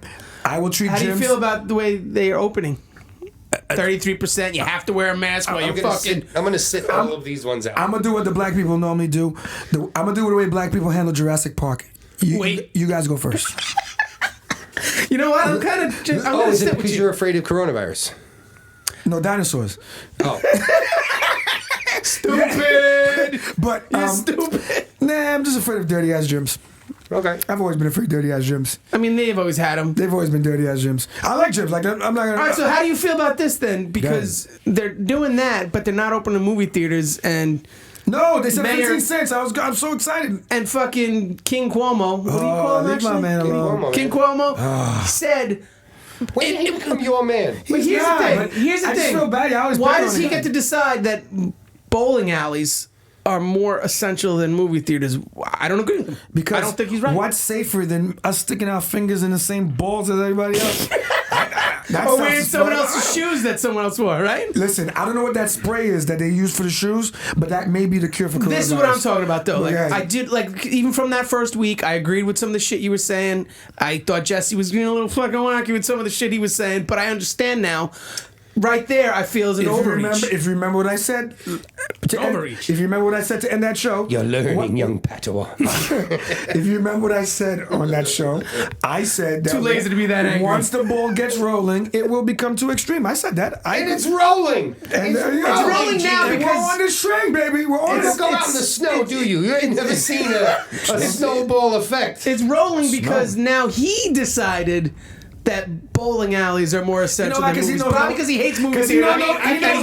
I will treat gyms. How do you feel about the way they are opening? 33%. You have to wear a mask while you're fucking. I'm gonna sit all of these ones out. I'm gonna do what the black people normally do. I'm gonna do the way black people handle Jurassic Park. You guys go first. You know what? I'm kind of. Is it because you're afraid of coronavirus? No dinosaurs. Oh. Stupid. But You're stupid. Nah, I'm just afraid of dirty ass gyms. Okay. I've always been afraid of dirty ass gyms. I mean, they've always had them. They've always been dirty ass gyms. I like gyms. Like I'm not gonna. All right. So how do you feel about this then? Because they're doing that, but they're not opening movie theaters and. No, they said Mayor- 15 cents. I'm so excited. And fucking King Cuomo. What do you call him? Leave Actually? my man alone. King Cuomo said. When did he become your man? But here's not, the thing. but Here's the I thing. just feel bad. I always Why bet does on he it. get to decide that bowling alleys are more essential than movie theaters? I don't agree with him. Because I don't think he's right. What's safer than us sticking our fingers in the same balls as everybody else? Or wearing someone else's shoes that someone else wore, right? Listen, I don't know what that spray is that they use for the shoes, but that may be the cure for coronavirus. This is what I'm talking about, though. Like, Yeah. I did, like, even from that first week, I agreed with some of the shit you were saying. I thought Jesse was being a little fucking wacky with some of the shit he was saying, but I understand now. Right there, I feel is an overreach. If you remember what I said, Overreach. If you remember what I said to end that show, You're learning, young Padawan. If you remember what I said on that show, I said that Too lazy to be that angry. Once the ball gets rolling, it will become too extreme. I said that. And it's rolling. And, It's rolling now and because- we're on the string, baby. We're on You the don't go out in the snow, do you? You ain't never seen a snowball effect. It's rolling because now he decided that bowling alleys are more essential than movies. Probably because he hates movies. He knows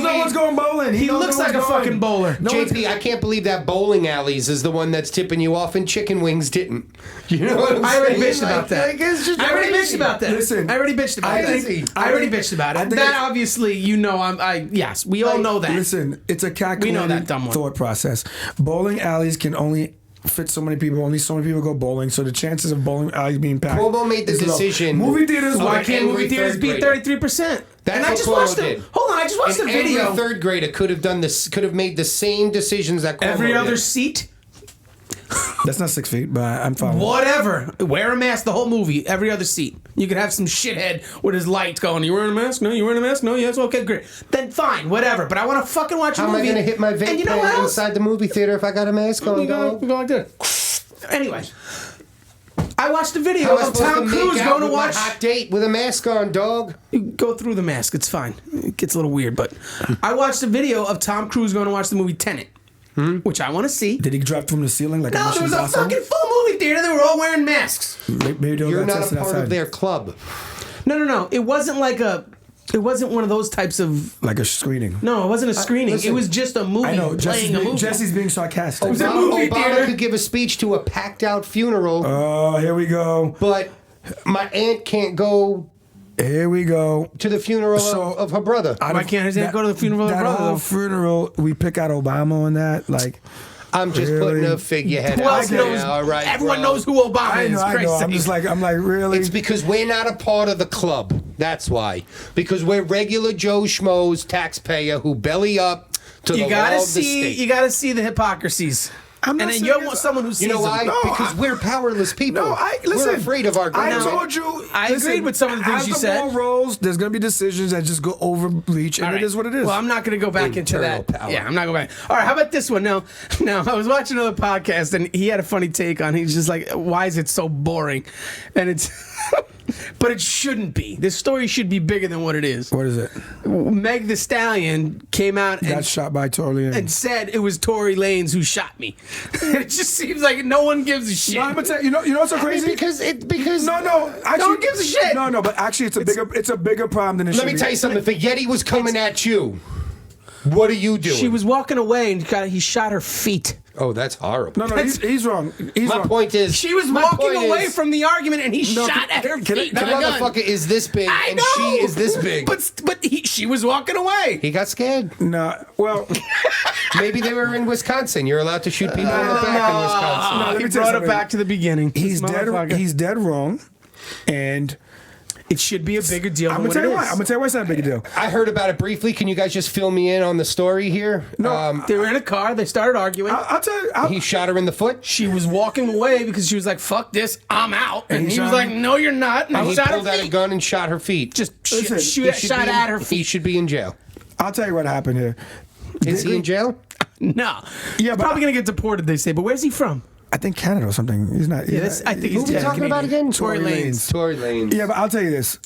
no one's going bowling. He knows looks no like a one's going. fucking bowler. JP, I can't believe that bowling alleys is the one that's tipping you off and chicken wings didn't. You know what I'm I already saying? bitched about that. it's just I already crazy. bitched about that. Listen, I already bitched about that. I already bitched about it. That obviously, you know, yes, we all know that. Listen, it's a calculated that dumb one. thought process. Bowling alleys can only fit so many people. Only so many people go bowling, so the chances of bowling alleys being packed. Cuomo made the is low. decision. Movie theaters. Why an can't angry movie theaters third beat grader. 33%? That's And I what just Cuomo watched did. Hold on, I just watched An the video. angry third grader could have done this. Could have made the same decisions that Cuomo Every other did. seat, That's not 6 feet, but I'm following. whatever. Wear a mask the whole movie. Every other seat. You could have some shithead with his lights going. You wearing a mask? No. You wearing a mask? No. Yes. Okay. Great. Then fine. Whatever. But I want to fucking watch a How am I movie. going to hit my vape And you know what pen else? inside the movie theater if I got a mask on? We go like this. Anyway, I watched the video How am I of supposed Tom to make Cruise out going to with my watch. hot date with a mask on, dog? You go through the mask. It's fine. It gets a little weird, but I watched a video of Tom Cruise going to watch the movie Tenet, which I want to see. Did he drop from the ceiling like a No, there Mission was a Impossible? fucking full movie theater. They were all wearing masks. Maybe they'll You're got not a tested part outside. of their club. No. It wasn't like a. It wasn't one of those types of. Like a screening. No, it wasn't a screening. listen, it was just a movie I know. playing a movie. Jesse's being sarcastic. was a movie Obama theater. could give a speech to a packed out funeral, Oh, here we go. but my aunt can't go Here we go. to the funeral So- of her brother. Why can't his aunt go to the funeral of her That brother, whole though? funeral, we pick out Obama on that. Like, I'm just Really? putting a figurehead Who out else there. knows? All right, Everyone bro. knows who Obama I is. know. Christ's I'm sake. just like, really. It's because we're not a part of the club. That's why. Because we're regular Joe Schmoes, taxpayer who belly up to the You law gotta of the see. state. You gotta see the hypocrisies. I'm not And then saying you it's- want someone who sees You know them. why? No, because we're powerless people. No, listen. We're afraid of our I government. told you. I agreed with some of the things as you the said. ball rolls, there's going to be decisions that just go overreach, and All right. it is what it is. Well, I'm not going to go back into Internal that. power. Yeah, I'm not going back. All right, how about this one? Now, I was watching another podcast, and he had a funny take on. He's just like, "Why is it so boring?" And it's, but it shouldn't be. This story should be bigger than what it is. What is it? Meg the Stallion came out Got and shot by Tory Lanez. and said it was Tory Lanez who shot me. It just seems like no one gives a shit. No, I'm gonna tell you. You know what's so crazy? because No. Actually, one gives a shit. No, but actually, it's a bigger problem than it should Let be. me tell you something. If the Yeti was coming at you, what are you doing? She was walking away and he shot her feet. Oh, that's horrible. No, he's wrong. He's My wrong. point is, She was my walking point away is, from the argument and he No, shot at her can I- feet. the with a gun. motherfucker is this big I and know. she is this big. But she was walking away. He got scared. No, well, Maybe they were in Wisconsin. You're allowed to shoot people in the back in Wisconsin. let he me tell you brought it something. back to the beginning. he's This dead. motherfucker. He's dead wrong, and it should be a bigger deal I'm than gonna what tell it you why. is. I'm gonna tell you why it's not a big deal. I heard about it briefly. Can you guys just fill me in on the story here? No, They were in a car. They started arguing. I'll tell you. He shot her in the foot. She was walking away because she was like, "Fuck this, I'm out." And he shot was her? like, "No, you're not." And And he he shot her pulled out a feet. gun and shot her feet. Just Listen, shoot, He should shot be- at her He feet. should be in jail. I'll tell you what happened here. Is he in jail? No, Yeah, he's but- probably gonna get deported. They say, but where's he from? I think Canada or something. He's not. Yeah, I think Who he's are we dead. talking about again? Tory Lanez. Tory Lanez. Yeah, but I'll tell you this.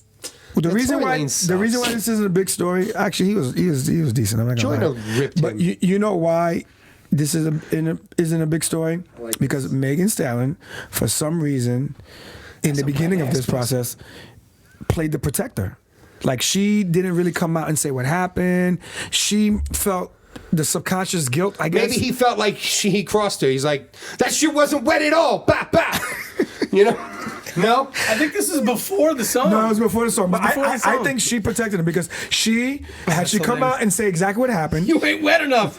The reason Tory why Lanez the reason sucks. why this isn't a big story. Actually, he was decent. I'm not gonna Joyner lie. ripped But him. you know why this isn't a big story? like Because Megan Stallion, for some reason, in the beginning of this process, played the protector. Like she didn't really come out and say what happened. She felt the subconscious guilt. I guess Maybe he felt like he crossed her. He's like, that shit wasn't wet at all. Bah, bah. You know? No? I think this is before the song. No, it was before the song. But before the I song. think she protected him because she had she so come lame. out and say exactly what happened, You ain't wet enough.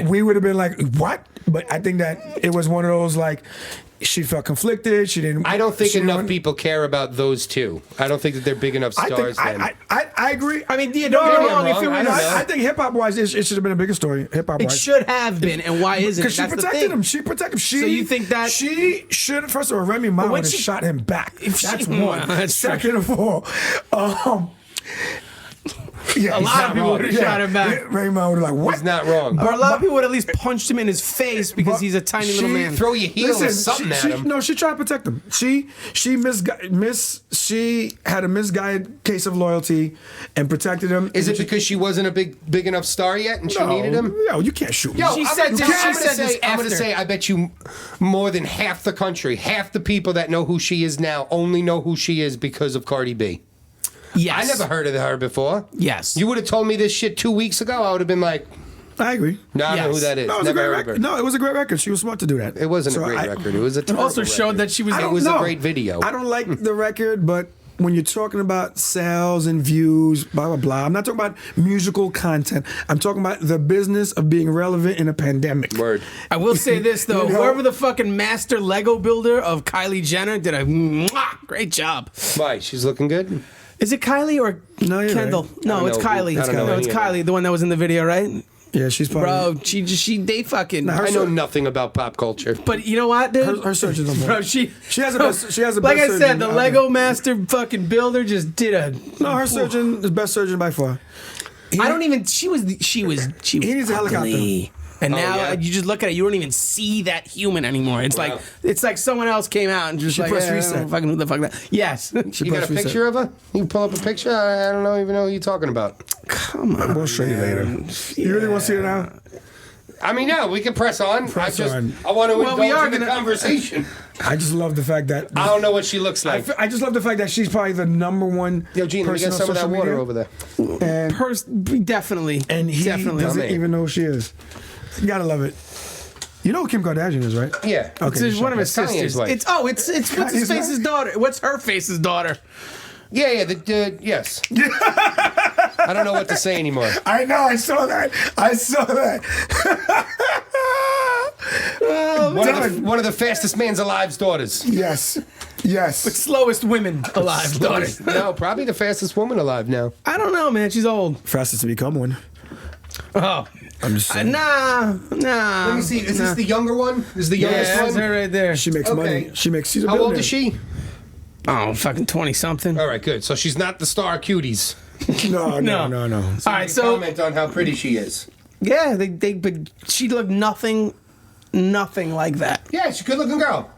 we would have been like, what? But I think that it was one of those like she felt conflicted. She didn't. I don't think she enough didn't- people care about those two. I don't think that they're big enough I stars think then. I agree. I mean, yeah, don't get me wrong. If it I was, don't know. I think hip hop wise, it should have been a bigger story. Hip hop it wise. should have been, and why isn't it? Because she That's the protected thing. him. She protected him. She, So you think that- she should first of all, Remy Ma when would have she- shot him back. That's she- one. That's true. Second of all, yeah, A lot of people would have shot him back. Remy Ma would have like what? He's not wrong. Or a lot of people would at least punched him in his face because he's a tiny little she- man. Throw your heels or something at him. No, she tried to protect him. She had a misguided case of loyalty and protected him. Is And it because she wasn't a big enough star yet and she needed him? No, you can't shoot. Yo, She I'm said gonna- this- I'm she gonna said this say, I'm gonna after. say, I bet you more than half the country, half the people that know who she is now, only know who she is because of Cardi B. Yes. I never heard of her before. Yes. You would have told me this shit 2 weeks ago. I would have been like, I agree. no, I know Yes. who that is. No, it was a Never great heard of her. record. No, it was a great record. She was smart to do that. It wasn't So a great I- record. It was a It terrible also showed record. that she was. It was a No, great video. I don't like the record, but when you're talking about sales and views, blah blah blah, I'm not talking about musical content. I'm talking about the business of being relevant in a pandemic. Word. I will say this though, You know? whoever the fucking master Lego builder of Kylie Jenner did a great job. Why? She's looking good? Is it Kylie or No, you're Kendall? right. No, I it's don't know who- Kylie. I don't know No, it's any of them. Kylie, the one that was in the video, right? Yeah, she's probably. Bro, they fucking. Nah, her I know so- nothing about pop culture. But you know what, dude? Her search is on point. Bro, she has a best- she has a like best I said, surgeon the out Lego there. master fucking builder just did a. No, her surgeon is best surgeon by far. I don't even. She was. He needs a helicopter. ugly. And now yeah? you just look at it, you don't even see that human anymore. It's Wow. like someone else came out and just She like pressed yeah, reset. fucking who the fuck that. Yes. She You got a pressed reset. picture of her? You can pull up a picture? I don't even know who you're talking about. Come on. We'll show you later. You really want to see it now? I mean, yeah, we can press on. Press on. I want to Well, we are indulge in the gonna- conversation. I just love the fact that I don't know what she looks like. I just love the fact that she's probably the number one Yo, Gene, let me person get on some of that social water media, over there. and Definitely. and he definitely. doesn't even know who she is. You gotta love it. You know who Kim Kardashian is, right? Yeah. Okay. It's one of his Kanye's sisters. wife. It's what's his Kanye's face's wife? daughter? What's her face's daughter? Yeah, yes. I don't know what to say anymore. I know. I saw that. One of the fastest man's alive's daughters. Yes. Slowest women alive daughter. No, probably the fastest woman alive now. I don't know, man. She's old. Fastest to become one. Oh. I'm just saying. Nah. Let me see. Is this the younger one? This is the Yeah, youngest that's one? her right there. She makes Okay. money. She's a How old billionaire. is she? Oh, fucking 20-something. All right, good. So she's not the star of cuties. No. All right, so comment on how pretty she is. yeah, but she looked nothing like that. Yeah, she's a good-looking girl.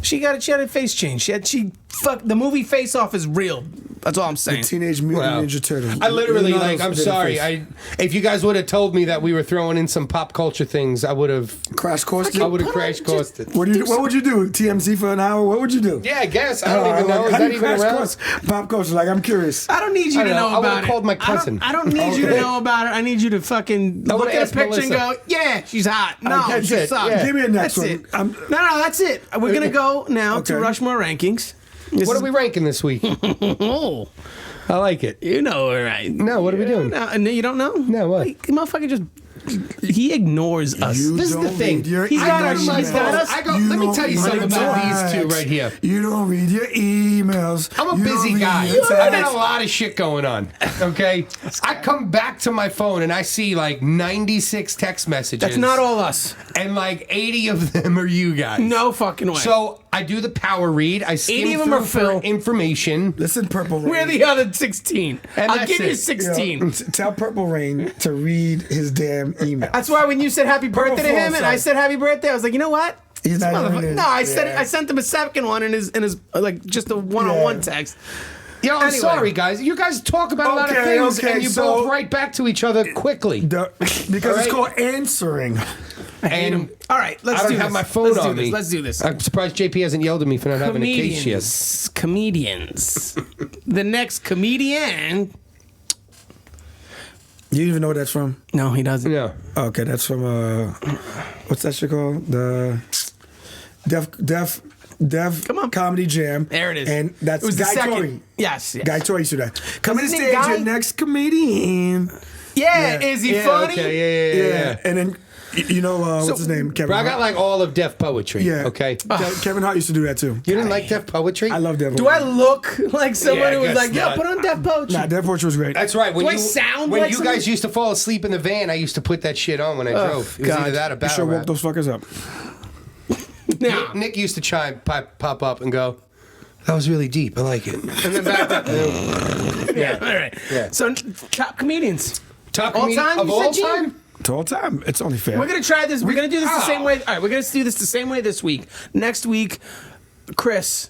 She had a face change. The movie Face Off is real. That's all I'm saying. Teenage Mutant Wow. Ninja Turtles. I literally, None of like, us I'm did a sorry. face. If you guys would have told me that we were throwing in some pop culture things, I would have Crash coursed. I would have Put on crash just- coursed it. What would you do? TMZ for an hour? What would you do? Yeah, I guess. I don't even know. Is how that do you even crash around? course pop culture? Like, I'm curious. I don't need you I to don't know. know I about would've it. called my cousin. I don't need you to Okay. know about it. I need you to fucking I look would've at a asked picture and Melissa. go, yeah, she's hot. No, That's she it, sucks. yeah. Give me a next That's one. it. No, that's it. We're gonna go now to Okay. Rushmore rankings. What are we ranking this week? Oh, I like it. you know, all right. No, what are we doing? No, you don't know? No, what? Like, motherfucker just he ignores us. This is the thing. He's got our shit. Let me tell you something about these two right here. You don't read your emails. I'm a busy guy. I got a lot of shit going on. Okay? I come back to my phone and I see like 96 text messages. That's not all us. And like 80 of them are you guys. No fucking way. So I do the power read. I skim 80 of them through are Phil. for information. Listen, Purple Rain. We're the other 16. And I'll that's give you it. 16. Tell Purple Rain to read his damn email. That's why when you said happy birthday to him and I said happy birthday, I was like, you know what? He's not Motherfucker- reading it. No, I said Yeah. I sent him a second one in his like just a one-on-one text. You know, I'm Anyway. sorry, guys. You guys talk about a lot of Okay, things, okay, and you so- both write back to each other quickly. Because it's All right. called answering. And All right, let's I don't do have this. my phone Let's on do this. me. Let's do this. I'm surprised JP hasn't yelled at me for not having a case yet. Comedians. The next comedian. You even know what that's from? No, he doesn't. Yeah. Okay, that's from what's that shit called? The Def Come on. Comedy Jam. There it is. And that's It was the Guy second. Tori. Yes. Guy Tori used to do that. Come to the Wasn't stage, it Guy? your next comedian. Yeah. Yeah. Is he Yeah, funny? okay, yeah. And then you know what's his name? Kevin Bro, I Hart. got like all of Def Poetry. Yeah. Okay. Kevin Hart used to do that too. You didn't like Def Poetry? I love Def. Do I look like someone Yeah, I who was guess like, not. yo, put on Def Poetry? Nah, Def Poetry was great. That's right. When Do I you sound when like you someone? guys used to fall asleep in the van, I used to put that shit on when I drove. It was God. either that or You battle sure woke rap. those fuckers up. Nah. Nick used to pop up and go, "That was really deep. I like it." And then back up. Yeah. All right. Yeah. So top comedians. Top All comedian time, of you all said, Gene? time. To all time. It's only fair. We're gonna try this. We're gonna do this the same Ow. way. All right, we're gonna do this the same way this week. Next week, Chris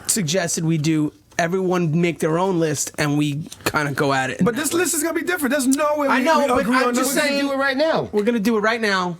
suggested we do everyone make their own list and we kind of go at it. But this list is gonna be different. There's no way I we, know, we but agree I'm on just this. We can do it right now. we're gonna do it right now.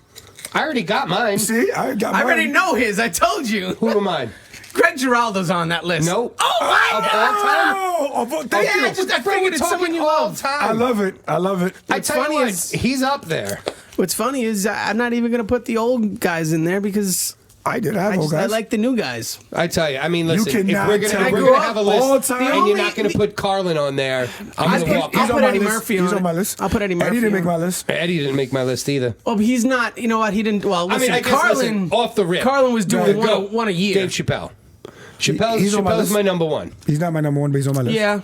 I already got mine. See, I got I mine. already know his. I told you. Who am I? Greg Giraldo's on that list. No. Oh my Of God! all time? Oh, thank Yeah, you. I figured it's someone you all love. time. I love it. I love it. I What's tell you funny what, is- he's up there. What's funny is I'm not even gonna put the old guys in there because I did have old I guys. like the new guys. I tell you, I mean, listen, if cannot we're tell gonna, me. we're gonna have a All list, time. and The you're not only- gonna put Carlin on there, I'm I'll gonna put- walk I'll off. put on my Eddie list. Murphy He's on on my it. list. I'll put Eddie Murphy Eddie didn't on make it. my list. Eddie didn't make my list either. Oh, but he's not. You know what? He didn't. Well, I listen, mean, I guess, Carlin. listen, off the rip. Carlin was doing Go. one a year. Dave Chappelle. Chappelle's He's on my Chappelle's list. my number one. He's not my number one, but he's on my list. Yeah.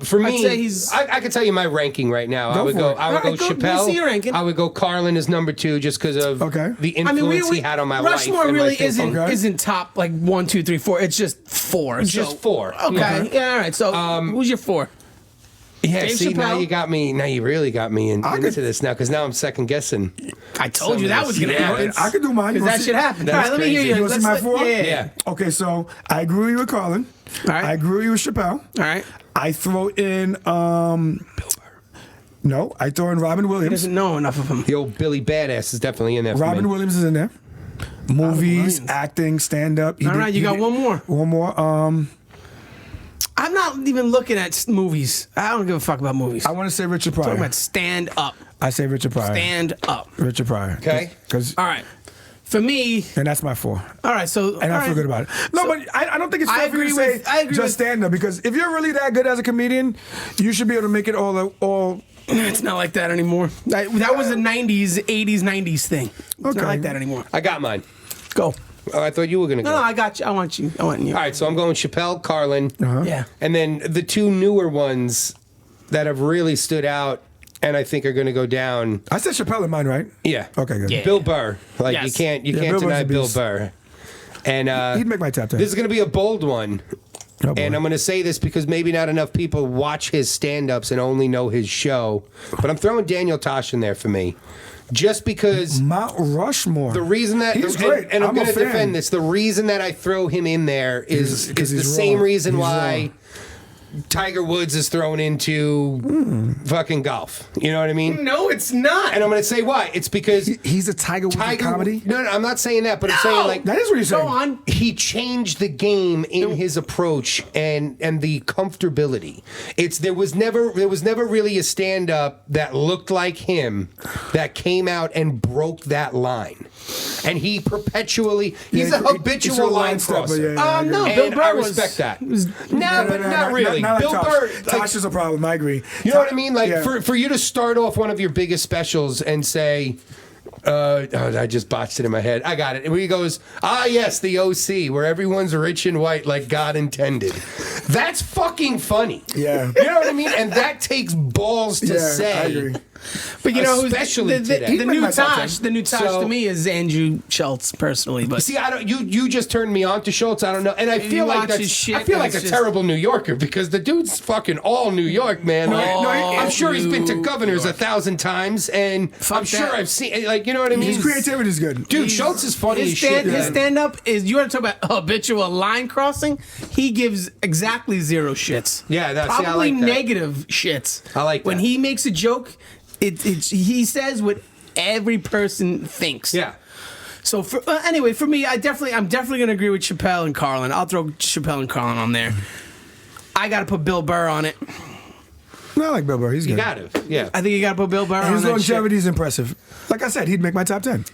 For me, say he's- I can tell you my ranking right now. Go I would for go. it. I would All right, go go- Chappelle. let's see your ranking. I would go Carlin as number two, just because of Okay. the I mean, influence he had on my life. Rushmore and my really thinking. isn't Okay. isn't top like 1, 2, 3, 4. It's just 4. It's just 4. Okay. Yeah. All right. So who's your 4? Yeah. Dave See, now Chappelle? you got me. Now you really got me into could- this now, because now I'm second guessing. I told you that was gonna Yeah, happen. I could do mine. You Because wanna that see- should happen. All That's right. Let me hear crazy. you. You wanna see my 4? Yeah. Yeah. Okay, so I agree with Carlin. All right. I agree with Chappelle. All right. I throw in no, I throw in Robin He Williams. doesn't know enough of him. The old Billy Badass is definitely in there. For Robin me. Williams is in there. Movies, Williams. acting, stand up. All right, you got one more. One more. I'm not even looking at movies. I don't give a fuck about movies. I want to say Richard talking Pryor. about stand up. I say Richard Pryor. Stand up. Richard Pryor. Okay. Because All right. For me, and that's my 4. all right. So And I feel good about it. No, but I don't think it's I fair for you to agree say with- I agree just with- stand up, because if you're really that good as a comedian, you should be able to make it all. it's not like that anymore. That was a 90s, 80s, 90s thing. It's Okay. not like that anymore. I got mine. Go. Oh, I thought you were gonna go. No, I got you. I want you. I want you. All right, so I'm going Chappelle, Carlin, Yeah. and then the two newer ones that have really stood out and I think are going to go down. I said Chappelle in mine, right? Yeah. Okay, good. Yeah. Bill Burr. Like Yes. you can't Yeah, can't Bill Burr's deny a Bill beast. Burr. And He'd make my top 10. this is going to be a bold one. Oh, boy. And I'm going to say this because maybe not enough people watch his stand-ups and only know his show. But I'm throwing Daniel Tosh in there for me. Just because Mount Rushmore. the reason that He's great. and I'm I'm a going to fan. defend this. The reason that I throw him in there is Because the he's same wrong. reason He's why wrong. Tiger Woods is thrown into fucking golf. You know what I mean? No, it's not. And I'm going to say why. It's because He's a Tiger Woods of comedy. No, I'm not saying that, but I'm saying like That is what you're saying. Go on. he changed the game in his approach and the comfortability. There was never really a stand up that looked like him that came out and broke that line. and he perpetually he's a habitual line crosser. No, and Bill Burr I respect that. No, but not really. Bill Burr, Tosh is a problem. I agree. You know what I mean? Like for you to start off one of your biggest specials and say. I just botched it in my head. I got it. And he goes, yes, the OC, where everyone's rich and white like God intended. That's fucking funny. Yeah. You know what I mean? And that takes balls to say. I agree. But you know, especially today. The new Tosh to me is Andrew Schultz personally. But see, I don't. You just turned me on to Schultz. I don't know, and I feel like that's. I feel like a terrible New Yorker because the dude's fucking all New York, man. I'm sure he's been to Governors 1,000 times, and I'm sure I've seen. Like, you know what I mean? His creativity is good. Dude, Schultz is funny as shit. His stand-up is. You want to talk about habitual line crossing? He gives exactly 0 shits. Yeah, that's probably I like that. negative shits. I like that. When he makes a joke. He says what every person thinks. Yeah. So anyway, for me, I'm definitely gonna agree with Chappelle and Carlin. I'll throw Chappelle and Carlin on there. I gotta put Bill Burr on it. No, I like Bill Burr. He's good. You gotta, yeah. I think you gotta put Bill Burr on his that longevity shit. is impressive. Like I said, he'd make my top 10.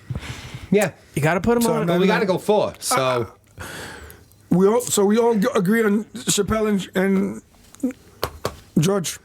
Yeah. You gotta put him on. But we gotta go 4. So we all agreed on Chappelle and George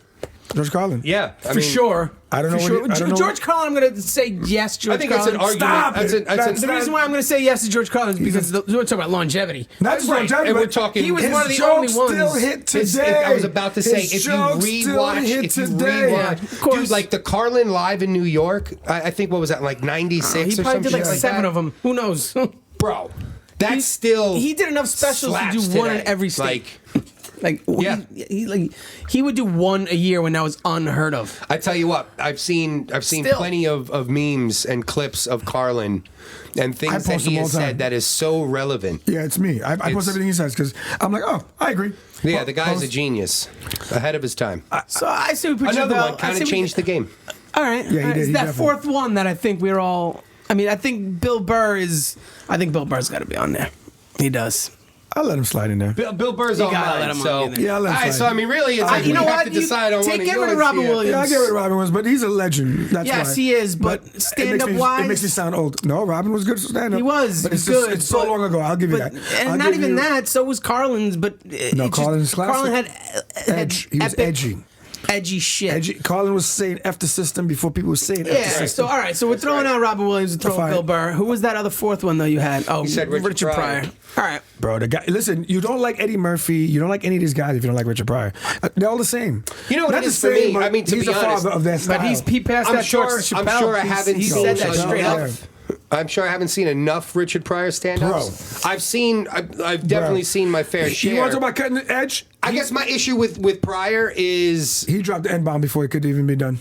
Carlin. yeah, For sure. I don't know. George Carlin, I'm going to say yes, George I think Carlin. it's an argument. Stop The reason why I'm going to say yes to George Carlin is because we're talking about longevity. Not just longevity, And we're but talking. he was his one of the jokes only ones. still hit today. I was about to say, His if you jokes still hit today. Yeah, of course. Dude, like the Carlin Live in New York, I think, what was that, like 96 He or probably something did like like 7 that? of them. Who knows? Bro, that's still. He did enough specials to do slaps one in today. every state. Like, yeah. He would do 1 a year when that was unheard of. I tell you what, I've seen Still. plenty of memes and clips of Carlin and things that post he them all has the time. said that is so relevant. Yeah, it's me. I post everything he says because I'm like, oh, I agree. Yeah, the guy's a genius, ahead of his time. So I say we put Another Chappelle- one kind I say of we- changed the game. All right. Yeah, he all right. did. It's He that definitely- 4th one that I think we're all. I mean, I think Bill Burr's got to be on there. He does. I'll let him slide in there. Bill Burr's on gotta mine, let him so on, Yeah, I'll let him all right. slide. So I mean, really, it's like you know we have what? to decide on Take one. get rid of Robin Williams. Yeah, I get rid of Robin Williams, but he's a legend. That's Yes, why. he is, but it stand-up makes me- wise- it makes me sound old. No, Robin was good stand up. He was. But He it's was just, good, it's so but- long ago. I'll give you But, that. and I'll not give even you that. So was Carlin's. But Carlin's Carlin had Edge. He was epic, edgy. edgy shit. Carlin was saying F the system before people were saying F the Yeah. system. So all right. So we're throwing out Robin Williams and throwing Fine. Bill Burr. Who was that other 4th one though? You had said Richard Pryor. All right. Bro, the guy. Listen, you don't like Eddie Murphy. You don't like any of these guys if you don't like Richard Pryor. They're all the same. You know what Not it is the for same, me? but I mean, to he's be the honest, father of that style. But he passed I'm that sure. torch to I'm Chappelle. sure I haven't He seen said that enough. straight up. Yeah. I'm sure I haven't seen enough Richard Pryor stand-ups. I've definitely seen my fair share. You want to talk about cutting the edge? I guess my issue with Pryor is, He dropped the N-bomb before it could even be done.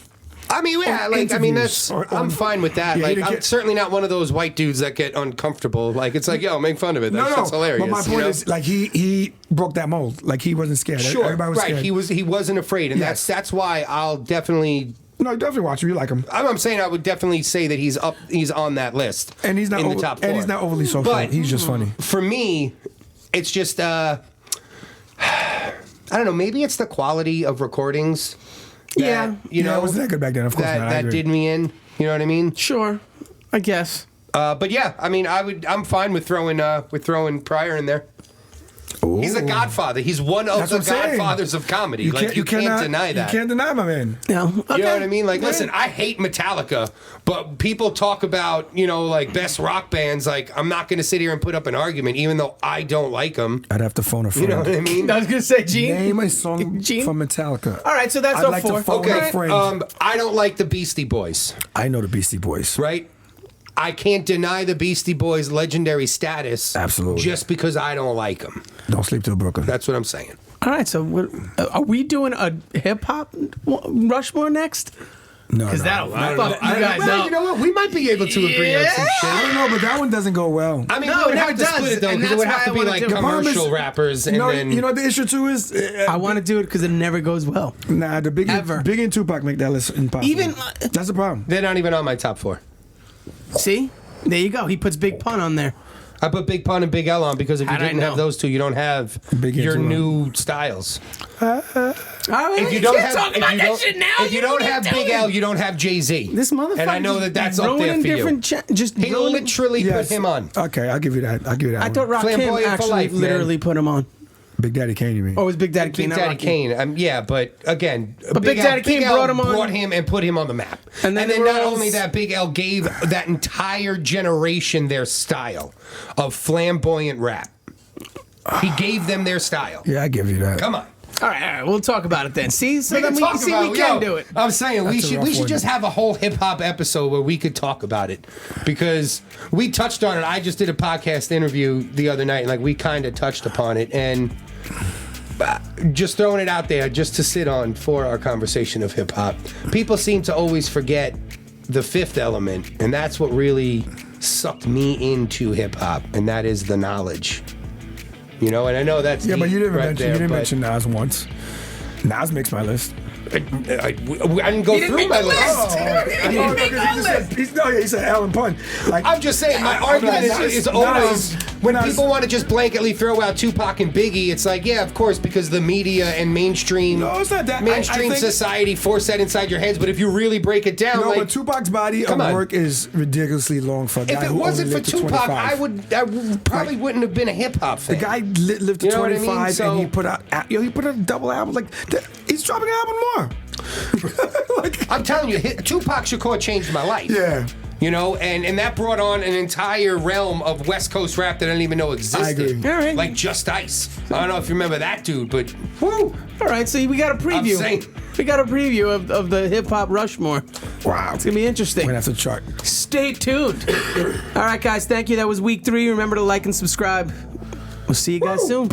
I mean, yeah, like, I mean, that's, interviews or I'm on- fine with that. Yeah, he Like, didn't I'm get- certainly not one of those white dudes that get uncomfortable. Like, it's like, yo, make fun of it. That's just hilarious. But my point is, like, he broke that mold. Like, he wasn't scared. sure, Everybody was right? scared. He wasn't afraid, and Yes. that's why I'll definitely. No, definitely watch him. You like him. I'm saying I would definitely say that he's on that list, And he's not in the top 4. And he's not overly social. But He's just funny. For me, it's just I don't know. Maybe it's the quality of recordings. That, Yeah. you know, it wasn't that good back then. Of course not. I that agree. did me in. You know what I mean? Sure. I guess. But yeah, I mean, I'm fine with throwing Pryor in there. Ooh. He's a godfather. He's one of That's the what I'm saying. godfathers of comedy. You can't cannot deny that. You can't deny my man. No. Okay. You know what I mean? Like, listen, I hate Metallica, but people talk about, like, best rock bands. Like, I'm not going to sit here and put up an argument, even though I don't like them. I'd have to phone a friend. You know what I mean? I was gonna say Gene. Name a song Gene? from Metallica. All right, so that's I'd all like 4. to phone Okay, a friend. I don't like the Beastie Boys, I know the Beastie Boys. right? I can't deny the Beastie Boys' legendary status. Absolutely. Just because I don't like them. Don't sleep till Brooklyn. That's what I'm saying. All right, so are we doing a hip hop Rushmore next? No, Because that'll I don't fuck know. you guys Well, up. you know what? We might be able to agree on some shit. I don't know, but that one doesn't go well. I mean, No, we would it have never to split does, it though, and because it would that's have to why be I wanna like do it. commercial rappers, and then you know what the issue too is? I want to do it because it never goes well. Nah, the Ever. Biggie and Tupac make that list impossible. Even that's the problem. they're not even on my top 4. see, there you go. He puts Big Pun on there. I put Big Pun and Big L on because if you didn't have those two, you don't have your new styles. If you don't have Big L, you don't have Jay-Z. This motherfucker. And I know that's up there for you. He literally put him on. Okay, I'll give you that. I thought Rakim actually literally put him on. Big Daddy Kane, you mean? Oh, it was Big Daddy Kane. Big Daddy Kane. Yeah, but again, Big Daddy Kane brought him and put him on the map. And then not only that, Big L gave that entire generation their style of flamboyant rap. He gave them their style. Yeah, I give you that. Come on. All right, we'll talk about it then. See, so we then we can do it. I'm saying we should just have a whole hip hop episode where we could talk about it because we touched on it. I just did a podcast interview the other night, and like we kind of touched upon it, and just throwing it out there just to sit on for our conversation of hip hop. People seem to always forget the fifth element, and that's what really sucked me into hip hop, and that is the knowledge. You know, and I know that's but you didn't mention Nas once. Nas makes my list. I didn't go through my list. He said Alan Pun. Like, I'm just saying, my argument is always when people want to just blanketly throw out Tupac and Biggie. It's like, yeah, of course, because the media and mainstream, it's not that. mainstream society force that inside your heads. But if you really break it down, but Tupac's body of work is ridiculously long for a guy. If it wasn't for Tupac, I probably wouldn't have been a hip hop fan. The guy lived to 25, and he put out a double album. Like he's dropping an album more. I'm telling you, Tupac Shakur changed my life. Yeah. You know, and that brought on an entire realm of West Coast rap that I didn't even know existed. I agree. All right. Like Just Ice. I don't know if you remember that dude, but whoo. All right, so we got a preview. We got a preview of the hip hop Rushmore. Wow. It's going to be interesting. We're going to have to chart. Stay tuned. All right, guys, thank you. That was week 3. Remember to like and subscribe. We'll see you guys soon.